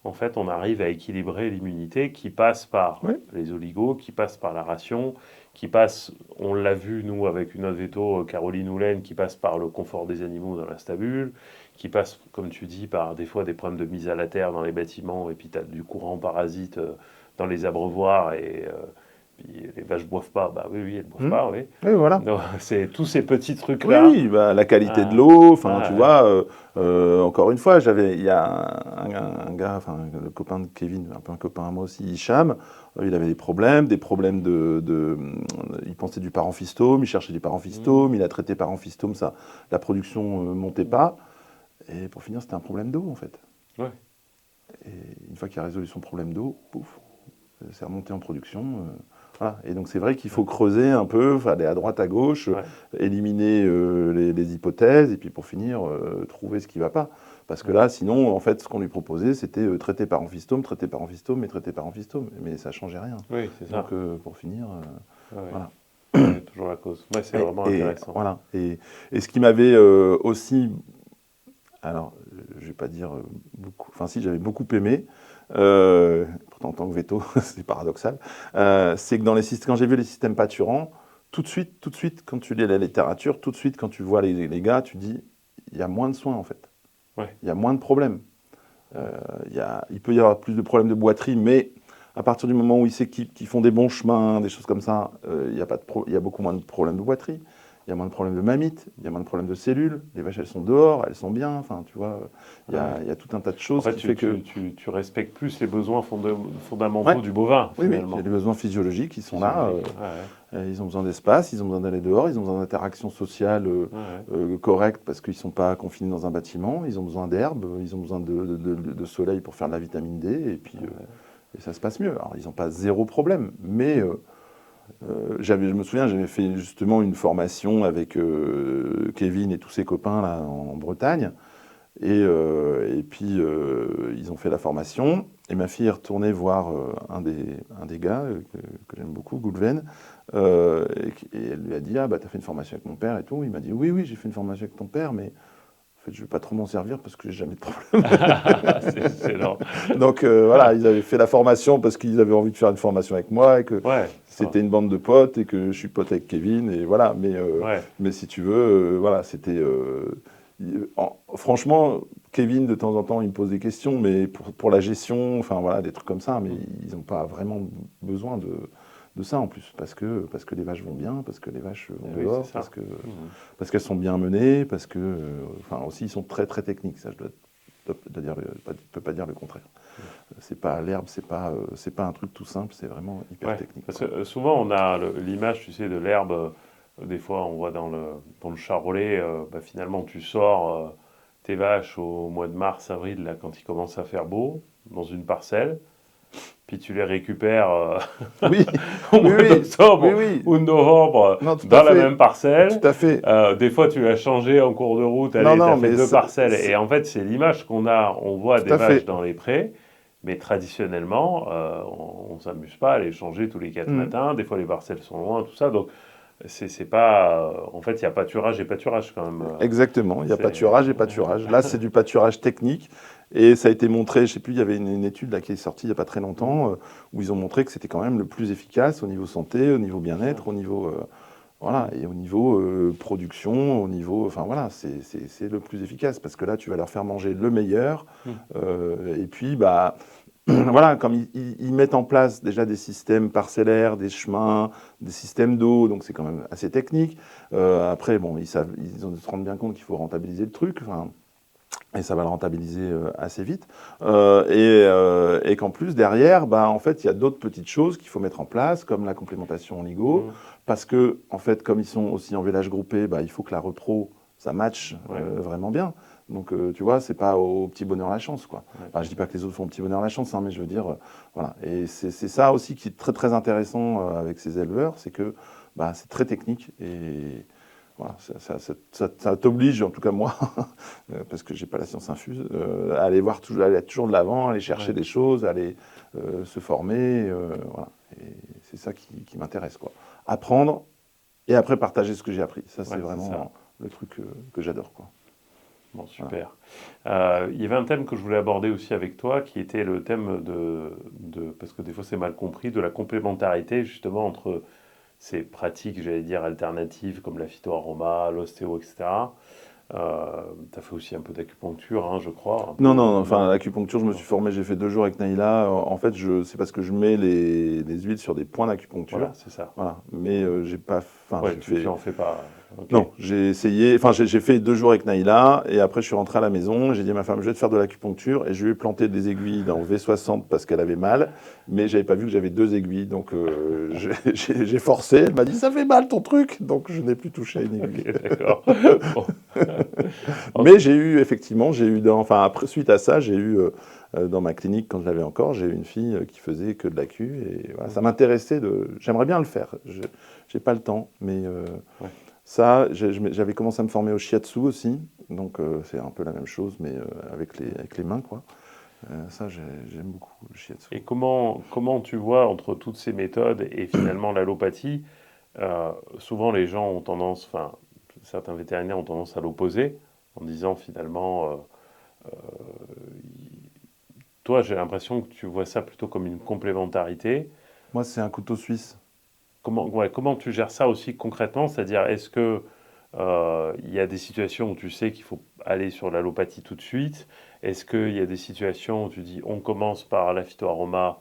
en fait, on arrive à équilibrer l'immunité qui passe par Ouais. les oligos, qui passe par la ration, qui passe, on l'a vu nous avec une autre veto, Caroline Houlaine, qui passe par le confort des animaux dans la stabule, qui passe, comme tu dis, par des fois des problèmes de mise à la terre dans les bâtiments, et puis tu as du courant parasite dans les abreuvoirs, et puis les vaches boivent pas, bah oui, elles boivent pas, oui. Oui, voilà. Donc, c'est tous ces petits Oui, trucs-là. oui, bah, la qualité de Ah, l'eau, enfin, tu ah, vois, encore une fois, il y a un gars, enfin, le copain de Kevin, un peu un copain à moi aussi, Hicham, il avait des problèmes il pensait du paramphistome, il cherchait du paramphistome, il a traité paramphistome, ça, la production montait pas, et pour finir, c'était un problème d'eau, en fait. ouais. Et une fois qu'il a résolu son problème d'eau, pouf, c'est remonté en production. Voilà. Et donc c'est vrai qu'il faut creuser un peu, aller à droite, à gauche, Ouais. éliminer les hypothèses, et puis pour finir, trouver ce qui ne va pas. Parce que là, sinon, en fait, ce qu'on lui proposait, c'était traiter par amphistome, traiter par amphistome, et traiter par amphistome. Mais ça ne changeait rien. Oui, c'est ça. Donc pour finir, Ouais. voilà. Ouais, toujours la cause. Ouais, c'est vraiment intéressant. Voilà. Et ce qui m'avait aussi, alors je ne vais pas dire beaucoup, enfin si, j'avais beaucoup aimé, pourtant en tant que veto, c'est paradoxal, c'est que quand j'ai vu les systèmes pâturants, tout de suite, quand tu lis la littérature, tout de suite, quand tu vois les gars, tu dis, il y a moins de soins en fait. Ouais. Il y a moins de problèmes. Il peut y avoir plus de problèmes de boiterie, mais à partir du moment où ils s'équipent, qu'ils font des bons chemins, des choses comme ça, il y a beaucoup moins de problèmes de boiterie. Il y a moins de problèmes de mammites, il y a moins de problèmes de cellules. Les vaches, elles sont dehors, elles sont bien. Enfin, tu vois, il y a tout un tas de choses En fait, qui fait que... tu respectes plus les besoins fondamentaux du bovin, Oui, finalement. il y a des besoins physiologiques qui sont là. Ouais. Ils ont besoin d'espace, ils ont besoin d'aller dehors, ils ont besoin d'interaction sociale correcte parce qu'ils ne sont pas confinés dans un bâtiment. Ils ont besoin d'herbe, ils ont besoin de soleil pour faire de la vitamine D. Et puis, et ça se passe mieux. Alors, ils n'ont pas zéro problème, mais... je me souviens, j'avais fait justement une formation avec Kevin et tous ses copains là, en Bretagne. Et puis, ils ont fait la formation. Et ma fille est retournée voir un des gars que j'aime beaucoup, Goulven. Et elle lui a dit, ah bah t'as fait une formation avec mon père et tout. Il m'a dit, oui, j'ai fait une formation avec ton père, mais en fait, je ne vais pas trop m'en servir parce que j'ai jamais de problème. C'est excellent. Donc voilà, ils avaient fait la formation parce qu'ils avaient envie de faire une formation avec moi et que c'était une bande de potes et que je suis pote avec Kevin et voilà. Mais si tu veux, voilà, c'était... franchement, Kevin, de temps en temps, il me pose des questions, mais pour la gestion, enfin voilà, des trucs comme ça, mais ils n'ont pas vraiment besoin de ça en plus, parce que les vaches vont bien, parce que les vaches vont dehors, parce qu'elles sont bien menées, parce que, enfin aussi, ils sont très très techniques, ça je peux pas dire le contraire. C'est pas l'herbe, c'est pas un truc tout simple, c'est vraiment hyper technique. Parce que souvent on a l'image, tu sais, de l'herbe. Des fois, on voit dans le Charolais, finalement, tu sors tes vaches au mois de mars, avril, là, quand il commence à faire beau, dans une parcelle, puis tu les récupères au mois d'octobre ou de novembre dans la même parcelle. Tout à fait. Des fois, tu l'as changé en cours de route, tu as fait deux parcelles. Et en fait, c'est l'image qu'on a. On voit des vaches dans les prés. Mais traditionnellement, on ne s'amuse pas à les changer tous les 4 matins. Des fois, les parcelles sont loin, tout ça. Donc, c'est pas... en fait, il y a pâturage et pâturage quand même. Exactement, il y a pâturage et pâturage. Là, c'est du pâturage technique. Et ça a été montré, je ne sais plus, il y avait une étude là, qui est sortie il n'y a pas très longtemps, où ils ont montré que c'était quand même le plus efficace au niveau santé, au niveau bien-être, au niveau... voilà, et au niveau production, au niveau... Enfin voilà, c'est le plus efficace, parce que là, tu vas leur faire manger le meilleur. Et puis, bah... voilà, comme ils mettent en place déjà des systèmes parcellaires, des chemins, des systèmes d'eau, donc c'est quand même assez technique. Après, bon, ils se rendent bien compte qu'il faut rentabiliser le truc. Enfin, et ça va le rentabiliser assez vite. Et qu'en plus, derrière, en fait, il y a d'autres petites choses qu'il faut mettre en place, comme la complémentation en LIGO, parce que, en fait, comme ils sont aussi en vélage groupé, il faut que la repro, ça matche vraiment bien. Donc, tu vois, c'est pas au petit bonheur la chance, quoi. Enfin, je dis pas que les autres font au petit bonheur la chance, hein, mais je veux dire, voilà. Et c'est ça aussi qui est très, très intéressant avec ces éleveurs, c'est que c'est très technique et voilà, ça t'oblige, en tout cas moi, parce que j'ai pas la science infuse, à aller voir aller toujours de l'avant, aller chercher des choses, aller se former, voilà. Et c'est ça qui m'intéresse, quoi. Apprendre et après partager ce que j'ai appris. Ça, c'est vraiment le truc que j'adore, quoi. Bon, super. Il y avait un thème que je voulais aborder aussi avec toi, qui était le thème parce que des fois c'est mal compris, de la complémentarité justement entre ces pratiques, j'allais dire, alternatives comme la phytoaroma, l'ostéo, etc. Tu as fait aussi un peu d'acupuncture, hein, je crois. Non, enfin l'acupuncture, je me suis formé, j'ai fait 2 jours avec Naïla. En fait, c'est parce que je mets les huiles sur des points d'acupuncture. Voilà, c'est ça. Voilà. Mais j'ai pas... tu en fais pas. Okay. Non, j'ai essayé, enfin j'ai fait 2 jours avec Naïla, et après je suis rentré à la maison, j'ai dit à ma femme, je vais te faire de l'acupuncture, et je lui ai planté des aiguilles dans V60 parce qu'elle avait mal, mais j'avais pas vu que j'avais 2 aiguilles, donc j'ai forcé, elle m'a dit, ça fait mal ton truc, donc je n'ai plus touché à une aiguille. Okay, d'accord. Mais j'ai eu, effectivement, après, suite à ça, j'ai eu, dans ma clinique, quand je l'avais encore, j'ai eu une fille qui faisait que de l'acu, et voilà, ça m'intéressait j'aimerais bien le faire, j'ai pas le temps, mais... Ça, j'avais commencé à me former au shiatsu aussi, donc c'est un peu la même chose, mais avec les mains, quoi. Ça, j'aime beaucoup le shiatsu. Et comment tu vois entre toutes ces méthodes et finalement l'allopathie, souvent les gens ont tendance, enfin certains vétérinaires ont tendance à l'opposer, en disant finalement, toi j'ai l'impression que tu vois ça plutôt comme une complémentarité. Moi, c'est un couteau suisse. Comment tu gères ça aussi concrètement? C'est-à-dire, est-ce que il y a des situations où tu sais qu'il faut aller sur l'allopathie tout de suite? Est-ce qu'il y a des situations où tu dis on commence par la phytoaroma,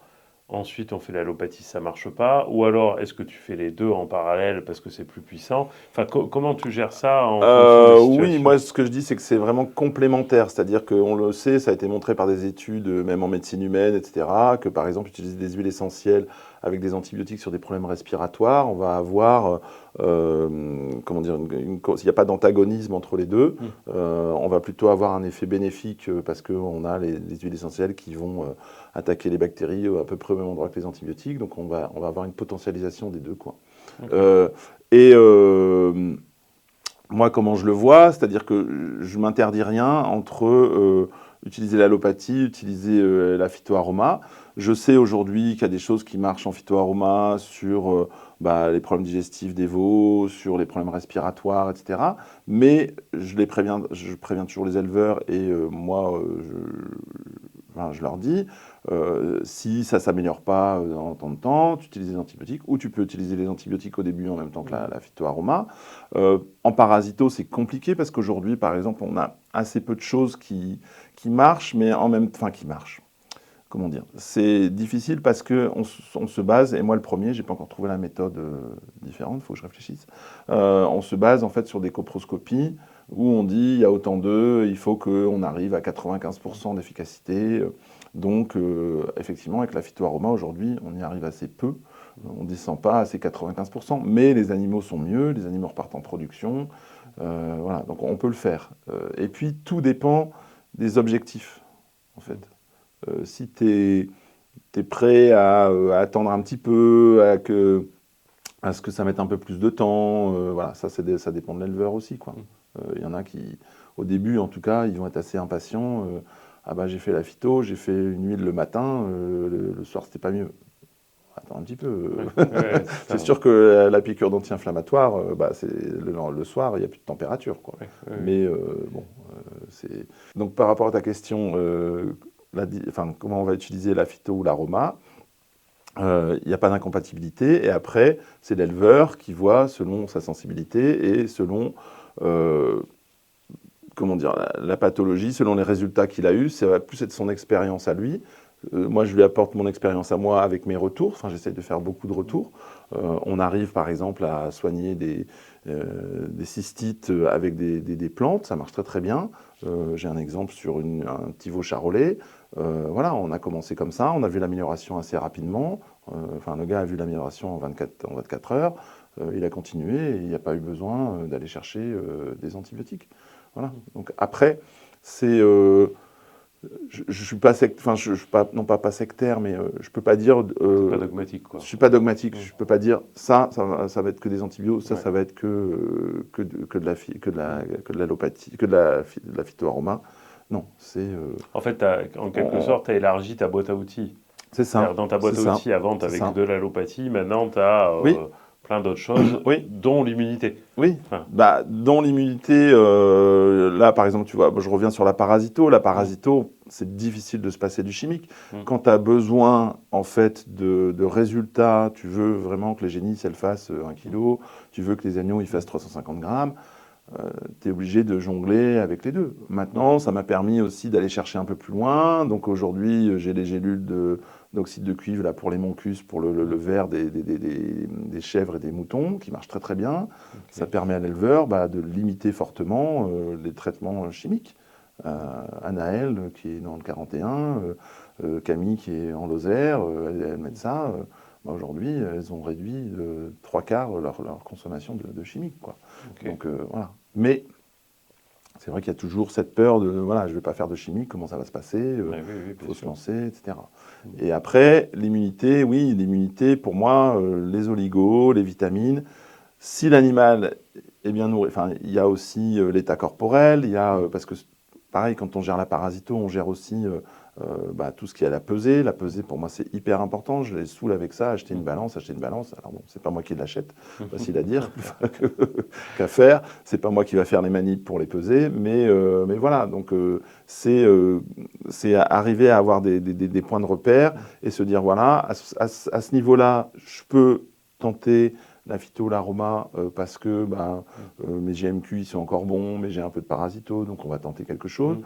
ensuite on fait l'allopathie, ça marche pas? Ou alors est-ce que tu fais les deux en parallèle parce que c'est plus puissant? Enfin, comment tu gères ça en fonction des situations? Oui, moi ce que je dis c'est que c'est vraiment complémentaire, c'est-à-dire qu'on le sait, ça a été montré par des études, même en médecine humaine, etc., que par exemple utiliser des huiles essentielles avec des antibiotiques sur des problèmes respiratoires, on va avoir, comment dire, s'il n'y a pas d'antagonisme entre les deux, on va plutôt avoir un effet bénéfique parce qu'on a les huiles essentielles qui vont attaquer les bactéries à peu près au même endroit que les antibiotiques, donc on va avoir une potentialisation des deux, quoi. Moi, comment je le vois, c'est-à-dire que je m'interdis rien entre utiliser l'allopathie, utiliser la phytoaroma. Je sais aujourd'hui qu'il y a des choses qui marchent en phytoaroma sur les problèmes digestifs des veaux, sur les problèmes respiratoires, etc. Mais je préviens toujours les éleveurs et moi, je leur dis, si ça ne s'améliore pas en temps de temps, tu utilises des antibiotiques, ou tu peux utiliser les antibiotiques au début en même temps que la phytoaroma. En parasito, c'est compliqué parce qu'aujourd'hui, par exemple, on a assez peu de choses qui marchent, mais en même temps, qui marchent. Comment dire? C'est difficile parce qu'on se base, et moi le premier, je n'ai pas encore trouvé la méthode différente, il faut que je réfléchisse. On se base en fait sur des coproscopies où on dit il y a autant d'œufs, il faut qu'on arrive à 95% d'efficacité. Donc effectivement, avec la phytoaroma aujourd'hui, on y arrive assez peu. On ne descend pas à ces 95%, mais les animaux sont mieux, les animaux repartent en production. Voilà, donc on peut le faire. Et puis tout dépend des objectifs, en fait. Si tu es prêt à attendre un petit peu, à ce que ça mette un peu plus de temps, voilà, ça dépend de l'éleveur aussi, quoi. Il y en a qui, au début en tout cas, ils vont être assez impatients. J'ai fait la phyto, j'ai fait une huile le matin, le soir c'était pas mieux. Attends un petit peu. C'est sûr que la piqûre d'anti-inflammatoire, c'est le soir, il n'y a plus de température, quoi. Mais c'est... Donc par rapport à ta question, comment on va utiliser la phyto ou l'aroma, il n'y a pas d'incompatibilité. Et après, c'est l'éleveur qui voit selon sa sensibilité et selon la pathologie, selon les résultats qu'il a eus. Ça va plus être son expérience à lui. moi, je lui apporte mon expérience à moi avec mes retours. Enfin, j'essaye de faire beaucoup de retours. On arrive, par exemple, à soigner des cystites avec des plantes. Ça marche très, très bien. J'ai un exemple sur un petit veau charolais. Voilà, on a commencé comme ça. On a vu l'amélioration assez rapidement. Enfin, le gars a vu l'amélioration en 24 heures. Il a continué et il n'y a pas eu besoin d'aller chercher des antibiotiques. Voilà. Donc après, c'est... je suis pas enfin, je suis pas, non pas sectaire, mais je peux pas dire. C'est pas dogmatique, quoi. Je suis pas dogmatique. Je peux pas dire ça va être que des antibiotiques, ça va être que de l'allopathie, que de la phytoaroma. Non, c'est. En fait, en quelque sorte, tu as élargi ta boîte à outils. C'est ça. Dans ta boîte à outils, avant, tu avais que de l'allopathie. Maintenant, tu as Oui. plein d'autres choses, Oui. dont l'immunité. Oui. Enfin. Bah, dans l'immunité, là, par exemple, tu vois, je reviens sur la parasito. La parasito, c'est difficile de se passer du chimique. Quand tu as besoin, en fait, de résultats, tu veux vraiment que les génisses, elles fassent 1 kg, tu veux que les agneaux, ils fassent 350 grammes, tu es obligé de jongler avec les deux. Maintenant, ça m'a permis aussi d'aller chercher un peu plus loin. Donc aujourd'hui, j'ai les gélules d'oxyde de cuivre là, pour les moncus, pour le verre des chèvres et des moutons, qui marchent très très bien. Okay. Ça permet à l'éleveur de limiter fortement les traitements chimiques. Anaël, qui est dans le 41, Camille, qui est en Lozère, elles mettent ça. Aujourd'hui, elles ont réduit de 3/4 leur consommation de chimiques, quoi. Okay. Donc voilà. Mais c'est vrai qu'il y a toujours cette peur de voilà, je ne vais pas faire de chimie, comment ça va se passer, faut se lancer, etc. Et après, l'immunité, oui, l'immunité, pour moi, les oligos, les vitamines, si l'animal est bien nourri, enfin, il y a aussi l'état corporel, il y a, parce que pareil, quand on gère la parasito, on gère aussi tout ce qui est à la pesée. La pesée, pour moi, c'est hyper important. Je les saoule avec ça, acheter une balance. Alors bon, c'est pas moi qui l'achète, facile à dire qu'à faire. C'est pas moi qui va faire les manips pour les peser, mais voilà. Donc c'est arriver à avoir des points de repère et se dire voilà, à ce niveau-là, je peux tenter la phyto, l'aroma, parce que mes GMQ ils sont encore bons, mais j'ai un peu de parasito, donc on va tenter quelque chose.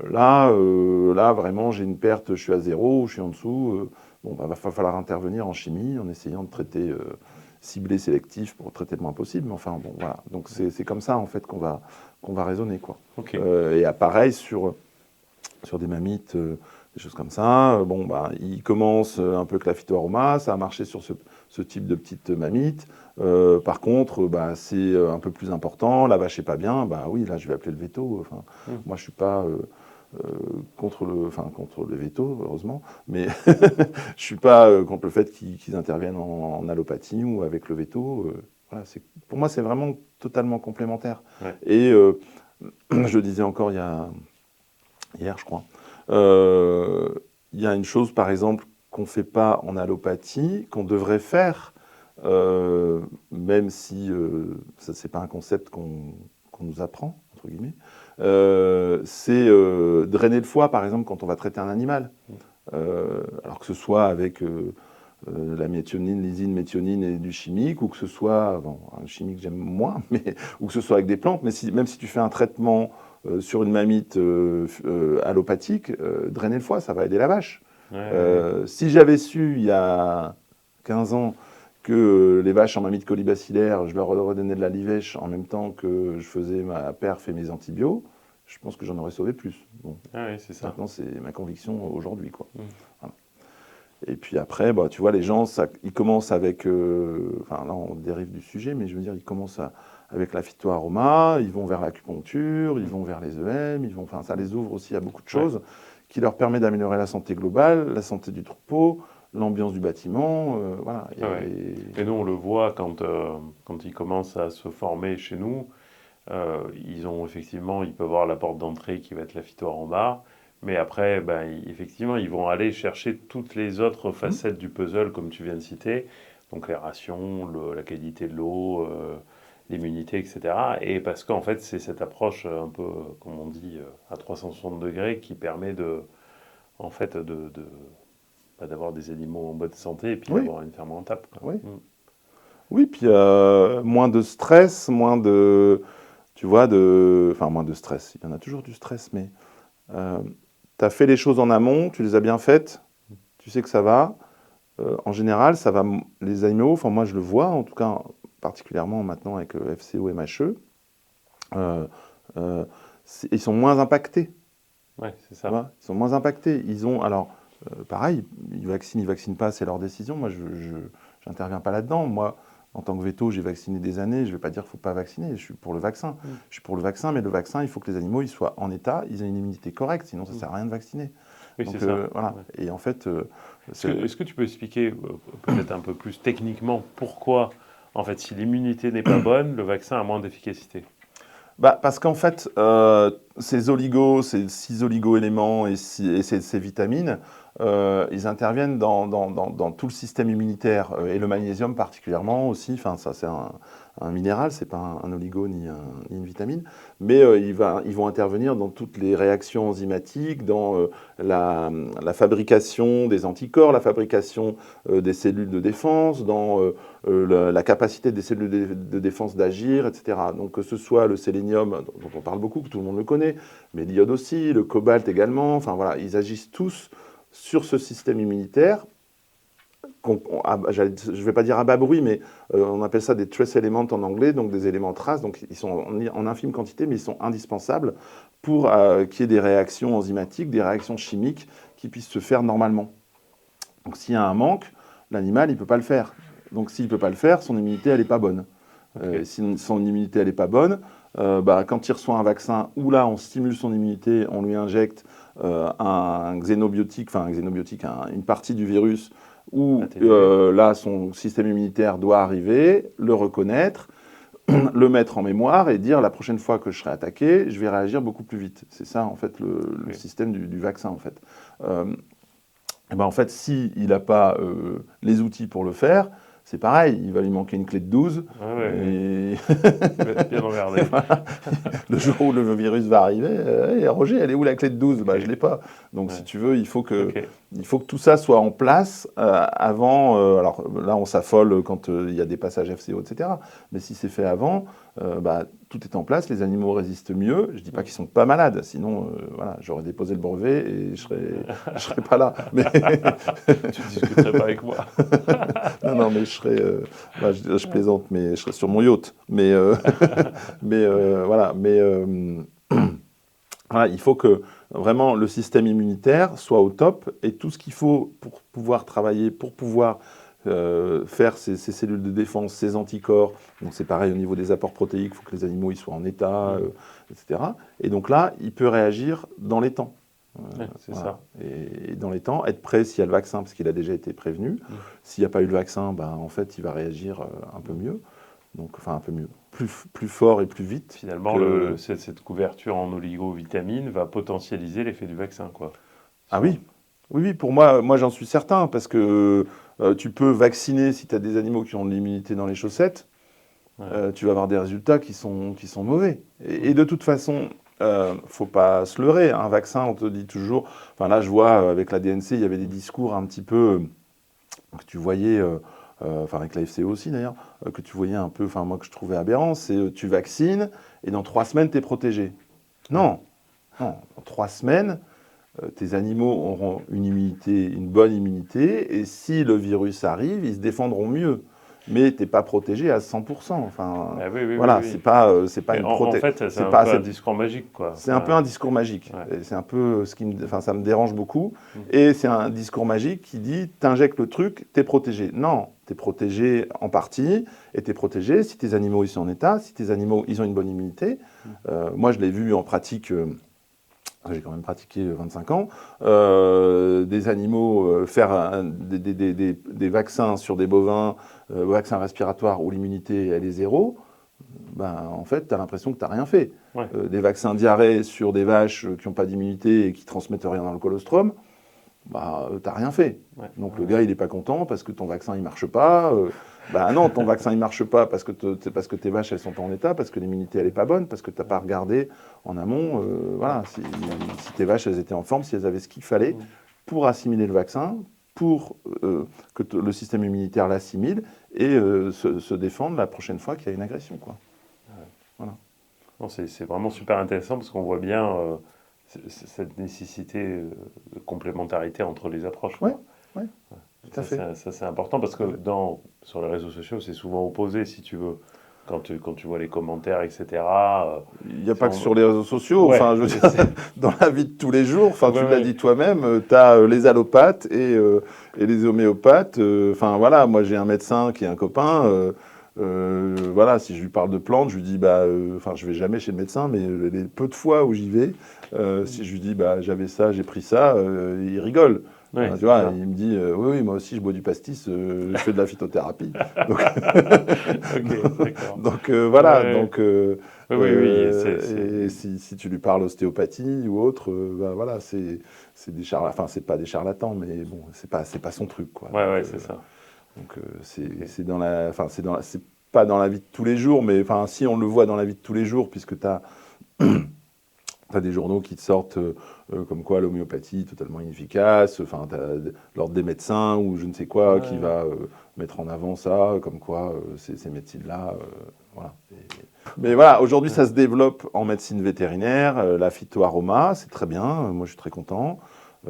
Là, vraiment, j'ai une perte, je suis à 0, je suis en dessous. Va falloir intervenir en chimie en essayant de traiter ciblé, sélectif pour traiter le moins possible. Mais enfin, bon, voilà. Donc c'est comme ça en fait qu'on va raisonner, quoi. Okay. Et pareil sur des mammites. Des choses comme ça. Il commence un peu avec la phytoaroma, ça a marché sur ce type de petite mamite. Par contre, c'est un peu plus important, la vache est pas bien, oui, là je vais appeler le veto. Enfin, moi je suis pas contre le veto, heureusement, mais je suis pas contre le fait qu'ils interviennent en allopathie ou avec le veto. Voilà, pour moi, c'est vraiment totalement complémentaire. Ouais. Et je le disais encore hier, je crois. Il y a une chose, par exemple, qu'on ne fait pas en allopathie, qu'on devrait faire, même si ce n'est pas un concept qu'on nous apprend, entre guillemets, c'est drainer le foie, par exemple, quand on va traiter un animal. Alors que ce soit avec la méthionine, lysine, méthionine et du chimique, ou que ce soit, un chimique j'aime moins, ou que ce soit avec des plantes, mais même si tu fais un traitement sur une mamite allopathique, drainer le foie, ça va aider la vache. Si j'avais su, il y a 15 ans, que les vaches en mamite colibacillaire, je leur redonnais de la livèche en même temps que je faisais ma perf et mes antibiotiques, je pense que j'en aurais sauvé plus. Bon. C'est ça. Maintenant, c'est ma conviction aujourd'hui, quoi. Voilà. Et puis après, tu vois, les gens, ils commencent avec... là, on dérive du sujet, mais je veux dire, ils commencent avec la phytoaroma, ils vont vers l'acupuncture, ils vont vers les EM, ça les ouvre aussi à beaucoup de choses qui leur permet d'améliorer la santé globale, la santé du troupeau, l'ambiance du bâtiment, voilà. Et nous, on le voit quand ils commencent à se former chez nous, ils peuvent avoir la porte d'entrée qui va être la phytoaroma, mais après, effectivement, ils vont aller chercher toutes les autres facettes du puzzle, comme tu viens de citer, donc les rations, la qualité de l'eau, l'immunité, etc. Et parce qu'en fait, c'est cette approche un peu, comme on dit, à 360 degrés qui permet d'avoir des animaux en bonne santé et puis d'avoir une ferme rentable. Oui, puis moins de stress, moins de stress. Il y en a toujours du stress, mais tu tu as fait les choses en amont, tu les as bien faites, tu sais que ça va. En général, ça va, les animaux, enfin moi je le vois, en tout cas particulièrement maintenant avec FCO et MHE, ils sont moins impactés. Ouais, c'est ça. Ils sont moins impactés. Ils ont, alors, pareil, ils vaccinent pas, c'est leur décision. Moi, je n'interviens pas là-dedans. Moi, en tant que veto, j'ai vacciné des années. Je ne vais pas dire qu'il ne faut pas vacciner. Je suis pour le vaccin. Je suis pour le vaccin, mais le vaccin, il faut que les animaux ils soient en état, ils aient une immunité correcte, sinon ça ne sert à rien de vacciner. Oui, donc, c'est ça. voilà. Ouais. Et en fait, est-ce que tu peux expliquer peut-être un peu plus techniquement pourquoi, en fait, si l'immunité n'est pas bonne, le vaccin a moins d'efficacité? Parce qu'en fait, ces 6 oligo-éléments et ces vitamines, ils interviennent dans tout le système immunitaire, et le magnésium particulièrement aussi. Enfin, ça, c'est un minéral, c'est pas un oligo ni une vitamine, mais ils vont intervenir dans toutes les réactions enzymatiques, dans la fabrication des anticorps, la fabrication des cellules de défense, dans la capacité des cellules de défense d'agir, etc. Donc que ce soit le sélénium, dont on parle beaucoup, que tout le monde le connaît, mais l'iode aussi, le cobalt également, enfin voilà, ils agissent tous sur ce système immunitaire. Je ne vais pas dire à bas bruit, mais on appelle ça des trace elements en anglais, donc des éléments traces, donc ils sont en infime quantité, mais ils sont indispensables pour qu'il y ait des réactions enzymatiques, des réactions chimiques qui puissent se faire normalement. Donc s'il y a un manque, l'animal, il ne peut pas le faire. Donc s'il ne peut pas le faire, son immunité, elle n'est pas bonne. Okay. Si son immunité, elle n'est pas bonne, quand il reçoit un vaccin où là, on stimule son immunité, on lui injecte un xénobiotique, une partie du virus où là, son système immunitaire doit arriver, le reconnaître, le mettre en mémoire et dire la prochaine fois que je serai attaqué, je vais réagir beaucoup plus vite. C'est ça, en fait, le système du vaccin, en fait. En fait, s'il n'a pas les outils pour le faire, c'est pareil, il va lui manquer une clé de 12. Il va être bien emmerdé. Voilà. Le jour où le virus va arriver, Roger, elle est où la clé de 12 ? Je ne l'ai pas. Donc, si tu veux, il faut que tout ça soit en place avant. Alors là, on s'affole quand il y a des passages FCO, etc. Mais si c'est fait avant, tout est en place, les animaux résistent mieux. Je ne dis pas qu'ils ne sont pas malades, sinon voilà, j'aurais déposé le brevet et je ne serais pas là. Mais tu ne discuterais pas avec moi. non, mais je plaisante, mais je serais sur mon yacht. Mais, voilà, voilà, il faut que vraiment le système immunitaire soit au top et tout ce qu'il faut pour pouvoir travailler, pour pouvoir faire ces cellules de défense, ces anticorps. Donc c'est pareil au niveau des apports protéiques, il faut que les animaux ils soient en état, etc. Et donc là, il peut réagir dans les temps. C'est ça. Et dans les temps, être prêt s'il y a le vaccin, parce qu'il a déjà été prévenu. S'il n'y a pas eu le vaccin, en fait, il va réagir un peu mieux. Donc, enfin, un peu mieux. Plus fort et plus vite. Finalement, cette couverture en oligovitamines va potentialiser l'effet du vaccin, quoi. Ah oui. Oui, pour moi j'en suis certain, parce que tu peux vacciner si tu as des animaux qui ont de l'immunité dans les chaussettes. Tu vas avoir des résultats qui sont mauvais. Et de toute façon... faut pas se leurrer, un vaccin, on te dit toujours... Enfin là, je vois, avec la DNC, il y avait des discours un petit peu... que tu voyais... avec la FCO aussi d'ailleurs, que tu voyais un peu... Enfin, moi, que je trouvais aberrant, c'est tu vaccines, et dans 3 semaines, tu es protégé. Non, dans 3 semaines, tes animaux auront une bonne immunité, et si le virus arrive, ils se défendront mieux. Mais tu n'es pas protégé à 100%. Enfin, voilà, c'est pas une protection. En fait, c'est un peu un discours magique, quoi. C'est un peu un discours magique. C'est un peu ça me dérange beaucoup. Et c'est un discours magique qui dit t'injectes le truc, t'es protégé. Non, t'es protégé en partie, et t'es protégé si tes animaux ils sont en état, si tes animaux ils ont une bonne immunité. Moi, je l'ai vu en pratique. J'ai quand même pratiqué 25 ans, des animaux faire des vaccins sur des bovins, vaccins respiratoires où l'immunité elle est 0, en fait, tu as l'impression que tu n'as rien fait. Des vaccins diarrhée sur des vaches qui n'ont pas d'immunité et qui ne transmettent rien dans le colostrum, tu n'as rien fait. Donc le gars, il n'est pas content parce que ton vaccin, il ne marche pas. Non, ton vaccin, il ne marche pas parce que tes vaches, elles ne sont pas en état, parce que l'immunité, elle n'est pas bonne, parce que tu n'as pas regardé en amont voilà, si tes vaches, elles étaient en forme, si elles avaient ce qu'il fallait pour assimiler le vaccin, pour que le système immunitaire l'assimile et se défendre la prochaine fois qu'il y a une agression, quoi. Voilà. C'est vraiment super intéressant parce qu'on voit bien cette nécessité de complémentarité entre les approches. Oui, ouais, tout à fait. Ça, c'est important parce que sur les réseaux sociaux, c'est souvent opposé, si tu veux. Quand tu vois les commentaires, etc. Il n'y a pas que sur les réseaux sociaux, enfin, je veux dire, dans la vie de tous les jours, enfin, tu l'as dit toi-même, tu as les allopathes et les homéopathes. Enfin, voilà, moi j'ai un médecin qui est un copain. Voilà, si je lui parle de plantes, je lui dis, enfin, je vais jamais chez le médecin, mais les peu de fois où j'y vais, si je lui dis, j'avais ça, j'ai pris ça, il rigole. Oui, tu vois, il me dit, oui, moi aussi je bois du pastis, je fais de la phytothérapie. Donc, donc voilà, donc et si tu lui parles ostéopathie ou autre, voilà, c'est des charlatans, enfin c'est pas des charlatans, mais bon, c'est pas son truc, quoi. Ouais, c'est ça. Donc c'est dans la, enfin c'est pas dans la vie de tous les jours, mais enfin si on le voit dans la vie de tous les jours, puisque tu as des journaux qui te sortent comme quoi l'homéopathie totalement inefficace, enfin l'ordre des médecins ou je ne sais quoi qui va mettre en avant ça, comme quoi ces médecines-là, voilà. Mais voilà, aujourd'hui ça se développe en médecine vétérinaire, la phytoaroma, c'est très bien, moi je suis très content.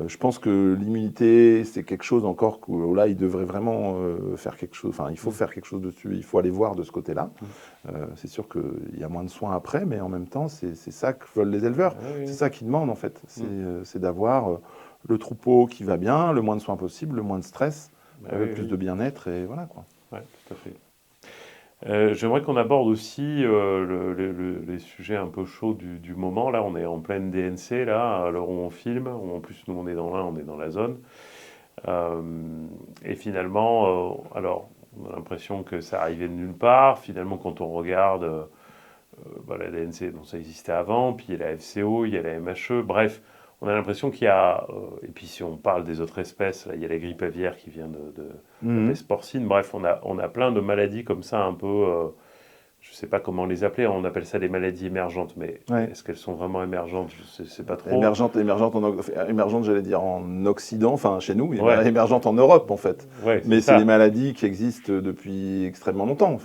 Je pense que l'immunité, c'est quelque chose encore où là, il devrait vraiment faire quelque chose. Enfin, il faut faire quelque chose dessus. Il faut aller voir de ce côté-là. C'est sûr qu'il y a moins de soins après, mais en même temps, c'est ça que veulent les éleveurs. C'est ça qu'ils demandent, en fait. C'est d'avoir le troupeau qui va bien, le moins de soins possible, le moins de stress, plus de bien-être, et voilà, quoi. Oui, tout à fait. J'aimerais qu'on aborde aussi les sujets un peu chauds du moment. Là, on est en pleine DNC, là, à l'heure où on filme. En plus, nous, on est dans la zone. Et finalement, alors, on a l'impression que ça arrivait de nulle part. Finalement, quand on regarde la DNC, ça existait avant, puis il y a la FCO, il y a la MHE, bref, on a l'impression qu'il y a, et puis si on parle des autres espèces, là, il y a la grippe aviaire qui vient de la peste porcine, bref, on a plein de maladies comme ça un peu, je ne sais pas comment les appeler, on appelle ça des maladies émergentes, mais est-ce qu'elles sont vraiment émergentes? Je ne sais pas trop. Émergentes, j'allais dire en Occident, enfin chez nous, émergentes en Europe en fait. Mais c'est des maladies qui existent depuis extrêmement longtemps,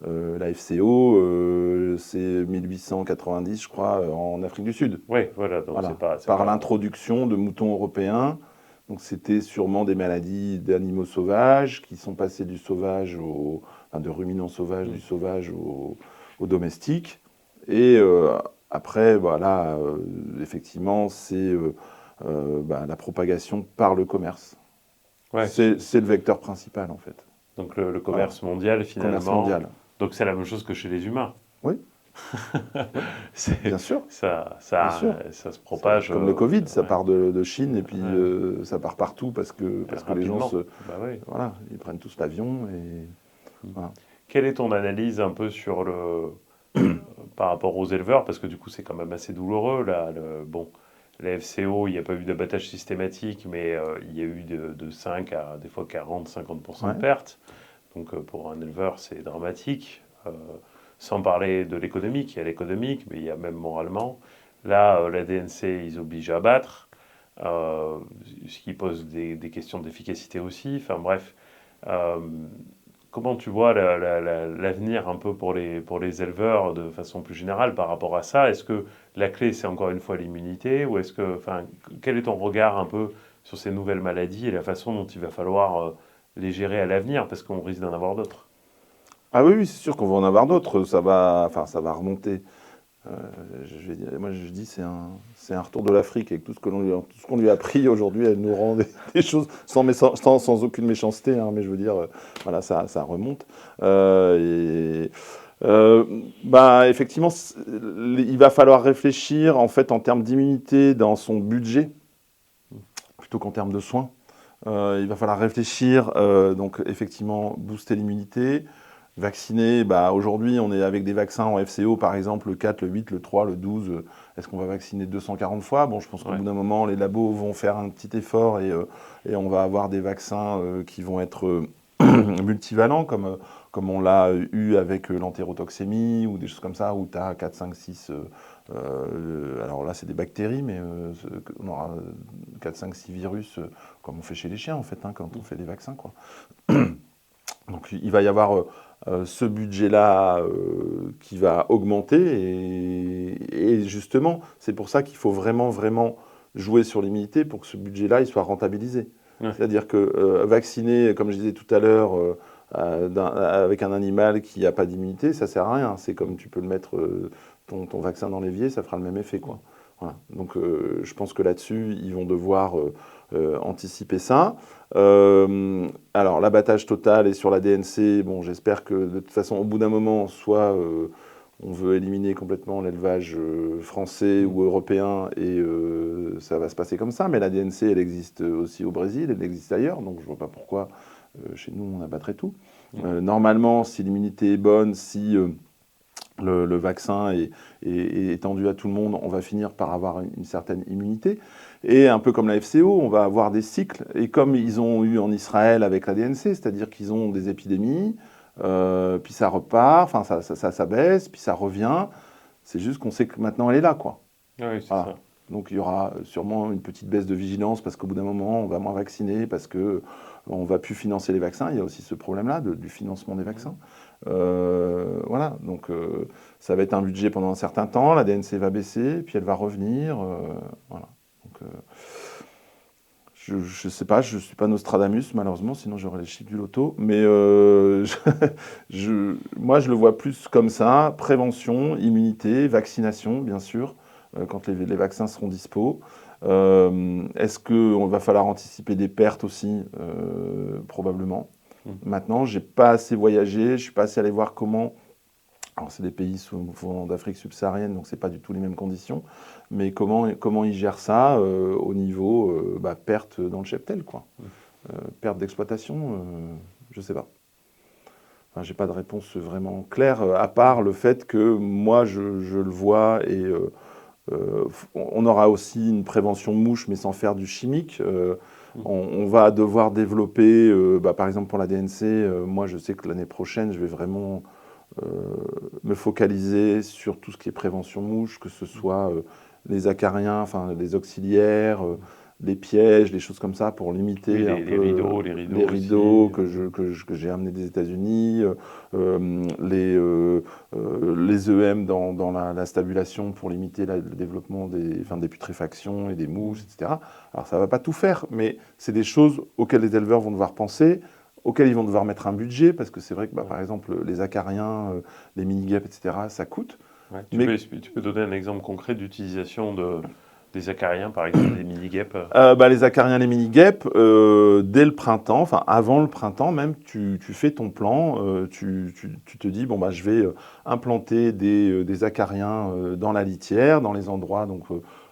la FCO, c'est 1890, je crois, en Afrique du Sud. Oui, voilà. Donc c'est par l'introduction de moutons européens. Donc c'était sûrement des maladies d'animaux sauvages qui sont passés du sauvage de ruminants sauvages, du sauvage au domestique. Et après, voilà, effectivement, c'est la propagation par le commerce. C'est le vecteur principal en fait. Donc le commerce mondial finalement. Commerce mondial. Donc c'est la même chose que chez les humains. Oui. Bien sûr. Ça se propage. Comme le Covid, ça part de Chine et puis ça part partout parce que les gens voilà, ils prennent tous l'avion. Voilà. Quelle est ton analyse un peu sur par rapport aux éleveurs? Parce que du coup, c'est quand même assez douloureux. Là, la FCO, il n'y a pas eu d'abattage systématique, mais il y a eu de 5 à des fois 40-50% de pertes. Donc pour un éleveur, c'est dramatique. Sans parler de l'économique, il y a l'économique, mais il y a même moralement. Là, la DNC, ils obligent à abattre, ce qui pose des questions d'efficacité aussi. Enfin bref, comment tu vois l'avenir un peu pour les éleveurs de façon plus générale par rapport à ça? Est-ce que la clé, c'est encore une fois l'immunité? Ou est-ce que, quel est ton regard un peu sur ces nouvelles maladies et la façon dont il va falloir les gérer à l'avenir? Parce qu'on risque d'en avoir d'autres. Ah oui, c'est sûr qu'on va en avoir d'autres. Ça va remonter. Moi, je dis, c'est un retour de l'Afrique avec tout ce qu'on lui a appris aujourd'hui. Elle nous rend des choses sans aucune méchanceté, hein, mais je veux dire, voilà, ça remonte. Effectivement, il va falloir réfléchir en fait en termes d'immunité dans son budget plutôt qu'en termes de soins. Il va falloir réfléchir, donc effectivement, booster l'immunité. Vacciner, aujourd'hui, on est avec des vaccins en FCO, par exemple, le 4, le 8, le 3, le 12. Est-ce qu'on va vacciner 240 fois? Bon, je pense qu'au bout d'un moment, les labos vont faire un petit effort et on va avoir des vaccins qui vont être multivalents, comme on l'a eu avec l'entérotoxémie ou des choses comme ça, où tu as 4, 5, 6... alors là, c'est des bactéries, mais on aura 4, 5, 6 virus, comme on fait chez les chiens, en fait, quand on fait des vaccins, quoi. Donc il va y avoir ce budget-là qui va augmenter et justement, c'est pour ça qu'il faut vraiment, vraiment jouer sur l'immunité pour que ce budget-là il soit rentabilisé. Ouais. C'est-à-dire que vacciner, comme je disais tout à l'heure, avec un animal qui n'a pas d'immunité, ça ne sert à rien. C'est comme tu peux le mettre, ton vaccin dans l'évier, ça fera le même effet, quoi. Voilà. Donc je pense que là-dessus, ils vont devoir anticiper ça. Alors l'abattage total est sur la DNC. Bon, j'espère que de toute façon, au bout d'un moment, soit on veut éliminer complètement l'élevage français ou européen et ça va se passer comme ça. Mais la DNC, elle existe aussi au Brésil, elle existe ailleurs. Donc je ne vois pas pourquoi chez nous, on abattrait tout. Normalement, si l'immunité est bonne, si le vaccin est étendu à tout le monde, on va finir par avoir une certaine immunité. Et un peu comme la FCO, on va avoir des cycles. Et comme ils ont eu en Israël avec la DNC, c'est-à-dire qu'ils ont des épidémies, puis ça repart, enfin ça baisse, puis ça revient. C'est juste qu'on sait que maintenant elle est là, quoi. Oui, c'est ça. Donc il y aura sûrement une petite baisse de vigilance parce qu'au bout d'un moment, on va moins vacciner, parce qu'on ne va plus financer les vaccins. Il y a aussi ce problème-là du financement des vaccins. Voilà, donc ça va être un budget pendant un certain temps, la DNC va baisser, puis elle va revenir. Voilà. Donc, je ne sais pas, je ne suis pas Nostradamus malheureusement, sinon j'aurais les chiffres du loto, mais moi je le vois plus comme ça, prévention, immunité, vaccination bien sûr, quand les vaccins seront dispo. Est-ce qu'on va falloir anticiper des pertes aussi probablement. Maintenant, je n'ai pas assez voyagé, je ne suis pas assez allé voir comment. Alors, c'est des pays souvent d'Afrique subsaharienne, donc ce n'est pas du tout les mêmes conditions. Mais comment ils gèrent ça au niveau perte dans le cheptel, quoi. Perte d'exploitation, je ne sais pas. Enfin, je n'ai pas de réponse vraiment claire, à part le fait que moi, je le vois et on aura aussi une prévention mouche, mais sans faire du chimique. On va devoir développer, par exemple pour la DNC, moi je sais que l'année prochaine, je vais vraiment me focaliser sur tout ce qui est prévention mouche, que ce soit les acariens, enfin les auxiliaires, les pièges, les choses comme ça pour limiter les rideaux que j'ai amenés des États-Unis, les EM dans la stabulation pour limiter le développement des putréfactions et des mouches, etc. Alors ça ne va pas tout faire, mais c'est des choses auxquelles les éleveurs vont devoir penser, auxquelles ils vont devoir mettre un budget, parce que c'est vrai que par exemple les acariens, les mini-guêpes, etc., ça coûte. Ouais, tu peux donner un exemple concret d'utilisation des acariens, par exemple, des mini-guêpes? Les acariens, les mini-guêpes, dès le printemps, enfin avant le printemps même, tu fais ton plan, tu te dis, bon, je vais implanter des acariens dans la litière, dans les endroits donc,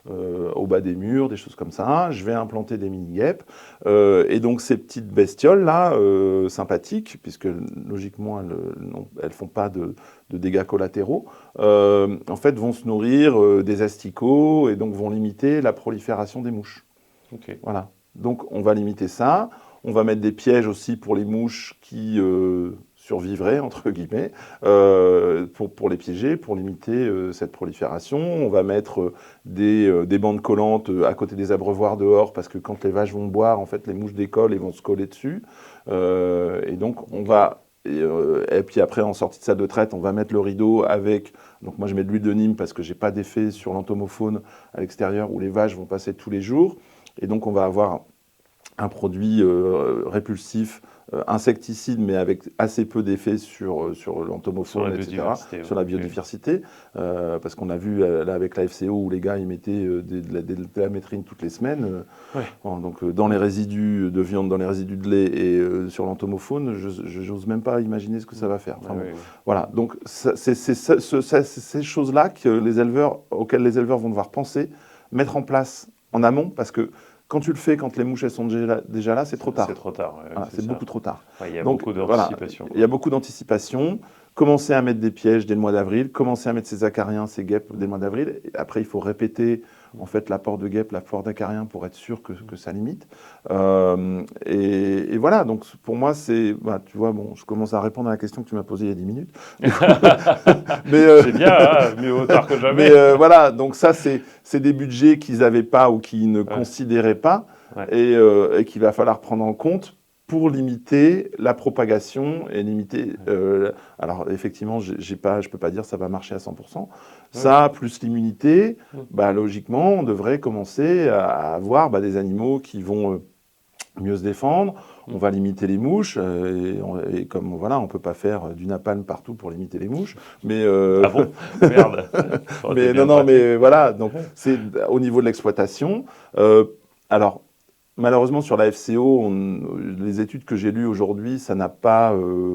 au bas des murs, des choses comme ça. Je vais implanter des mini-guêpes. Et donc ces petites bestioles-là, sympathiques, puisque logiquement, elles ne font pas de dégâts collatéraux, en fait, vont se nourrir des asticots et donc vont limiter la prolifération des mouches. Okay. Voilà. Donc, on va limiter ça. On va mettre des pièges aussi pour les mouches qui survivraient, entre guillemets, pour les piéger, pour limiter cette prolifération. On va mettre des bandes collantes à côté des abreuvoirs dehors, parce que quand les vaches vont boire, en fait, les mouches décollent et vont se coller dessus. Et donc, on va... Et puis après, en sortie de salle de traite, on va mettre le rideau avec... Donc moi, je mets de l'huile de Nîmes parce que je n'ai pas d'effet sur l'entomofaune à l'extérieur où les vaches vont passer tous les jours. Et donc, on va avoir un produit répulsif, insecticide, mais avec assez peu d'effet sur l'entomofaune, etc., sur la biodiversité. Parce qu'on a vu là avec la FCO où les gars ils mettaient de la métrine toutes les semaines. Donc dans les résidus de viande, dans les résidus de lait et sur l'entomofaune, je n'ose même pas imaginer ce que ça va faire. Enfin, voilà, donc c'est ces choses-là auxquelles les éleveurs vont devoir penser, mettre en place en amont, parce que quand tu le fais, quand les mouches elles sont déjà là, c'est trop tard. C'est trop tard. C'est beaucoup trop tard. Il y a beaucoup d'anticipation. Il y a beaucoup d'anticipation. Commencer à mettre des pièges dès le mois d'avril, commencer à mettre ces acariens, ces guêpes dès le mois d'avril. Après, il faut répéter en fait l'apport de guêpes, l'apport d'acariens pour être sûr que ça limite. Et voilà, donc pour moi, c'est... tu vois, bon, je commence à répondre à la question que tu m'as posée il y a 10 minutes. C'est bien, mieux vaut tard que jamais. Mais voilà, donc ça, c'est des budgets qu'ils n'avaient pas ou qu'ils ne considéraient pas et qu'il va falloir prendre en compte pour limiter la propagation et limiter. Alors effectivement, je peux pas dire ça va marcher à 100%. Ça, plus l'immunité, logiquement, on devrait commencer à avoir des animaux qui vont mieux se défendre. On va limiter les mouches et comme voilà, on peut pas faire du napalm partout pour limiter les mouches. Mais ah bon, merde. Mais non, mais voilà. Donc c'est au niveau de l'exploitation. Alors. Malheureusement, sur la FCO, les études que j'ai lues aujourd'hui, ça n'a pas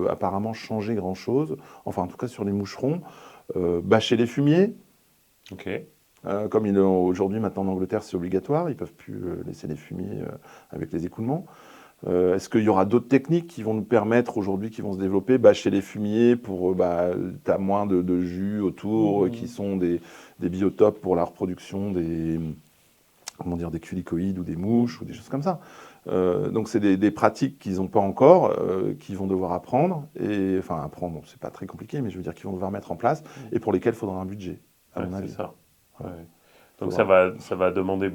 apparemment changé grand-chose. Enfin, en tout cas, sur les moucherons. Bâcher les fumiers. Ok. Comme aujourd'hui, maintenant en Angleterre, c'est obligatoire. Ils ne peuvent plus laisser les fumiers avec les écoulements. Est-ce qu'il y aura d'autres techniques qui vont nous permettre aujourd'hui, qui vont se développer, bâcher les fumiers pour tu as moins de jus autour, qui sont des biotopes pour la reproduction des culicoïdes ou des mouches ou des choses comme ça. Donc c'est des pratiques qu'ils n'ont pas encore, qu'ils vont devoir apprendre. Enfin apprendre, c'est pas très compliqué, mais je veux dire qu'ils vont devoir mettre en place et pour lesquels il faudra un budget, à mon avis. C'est ça. Ouais. Donc ça va demander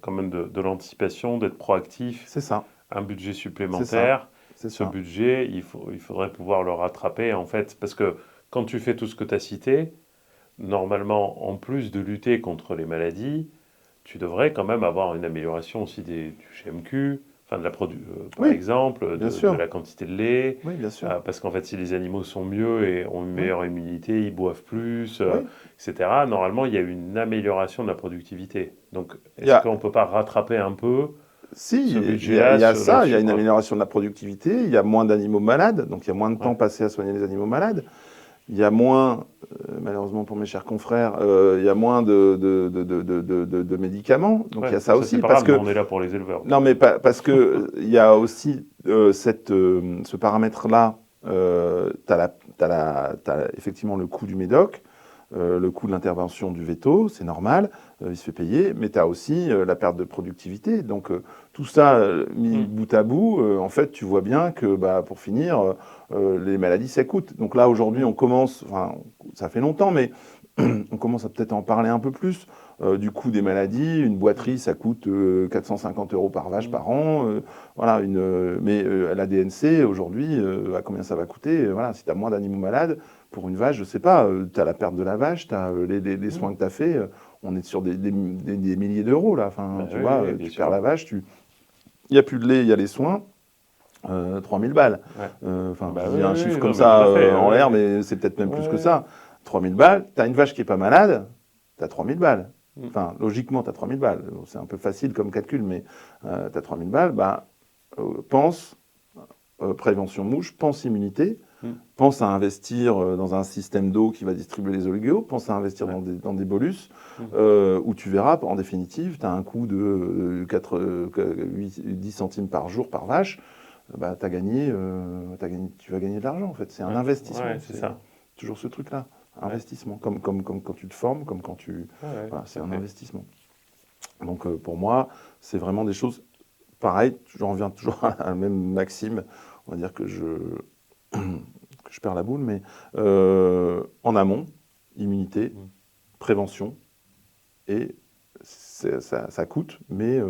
quand même de l'anticipation, d'être proactif. C'est ça. Un budget supplémentaire. Ce budget, il faudrait pouvoir le rattraper en fait, parce que quand tu fais tout ce que tu as cité, normalement, en plus de lutter contre les maladies, tu devrais quand même avoir une amélioration aussi du GMQ, enfin par exemple, de la quantité de lait. Oui, bien sûr. Parce qu'en fait, si les animaux sont mieux et ont une meilleure immunité, ils boivent plus, etc., normalement, il y a une amélioration de la productivité. Donc, est-ce qu'on ne peut pas rattraper un peu si, il y a ça, il y a une amélioration de la productivité, il y a moins d'animaux malades, donc il y a moins de temps passé à soigner les animaux malades. Il y a moins, malheureusement pour mes chers confrères, il y a moins de médicaments. Donc il y a ça aussi. Parce que on est là pour les éleveurs. Non, mais parce que il y a aussi ce paramètre-là. Tu as effectivement le coût du médoc, le coût de l'intervention du veto, c'est normal, il se fait payer, mais tu as aussi la perte de productivité. Donc tout ça mis bout à bout, en fait, tu vois bien que pour finir, les maladies, ça coûte. Donc là, aujourd'hui, on commence, enfin, ça fait longtemps, mais on commence à peut-être en parler un peu plus. Du coût des maladies, une boiterie, ça coûte 450 € par vache par an. Voilà, mais la DNC, aujourd'hui, à combien ça va coûter voilà, si tu as moins d'animaux malades, pour une vache, je ne sais pas, tu as la perte de la vache, tu as les soins que tu as fait, on est sur des milliers d'euros, là. Enfin, tu vois, tu perds la vache, il n'y a plus de lait, il y a les soins. 3000 balles. Enfin, je dis un chiffre comme ça en l'air, mais c'est peut-être même plus que ça. 3000 balles, tu as une vache qui n'est pas malade, tu as 3000 balles. Enfin, logiquement, tu as 3000 balles. C'est un peu facile comme calcul, mais tu as 3000 balles. Pense prévention mouche, pense immunité, pense à investir dans un système d'eau qui va distribuer les oligos, pense à investir dans des bolus, où tu verras, en définitive, tu as un coût de 10 centimes par jour par vache. Tu vas gagner de l'argent, en fait. C'est un investissement. C'est ça. Toujours ce truc-là. Investissement. Comme quand tu te formes, comme quand tu... voilà, c'est un investissement. Donc, pour moi, c'est vraiment des choses... Pareil, j'en reviens toujours à la même maxime. On va dire que je perds la boule, mais en amont, immunité, prévention, et ça coûte, mais...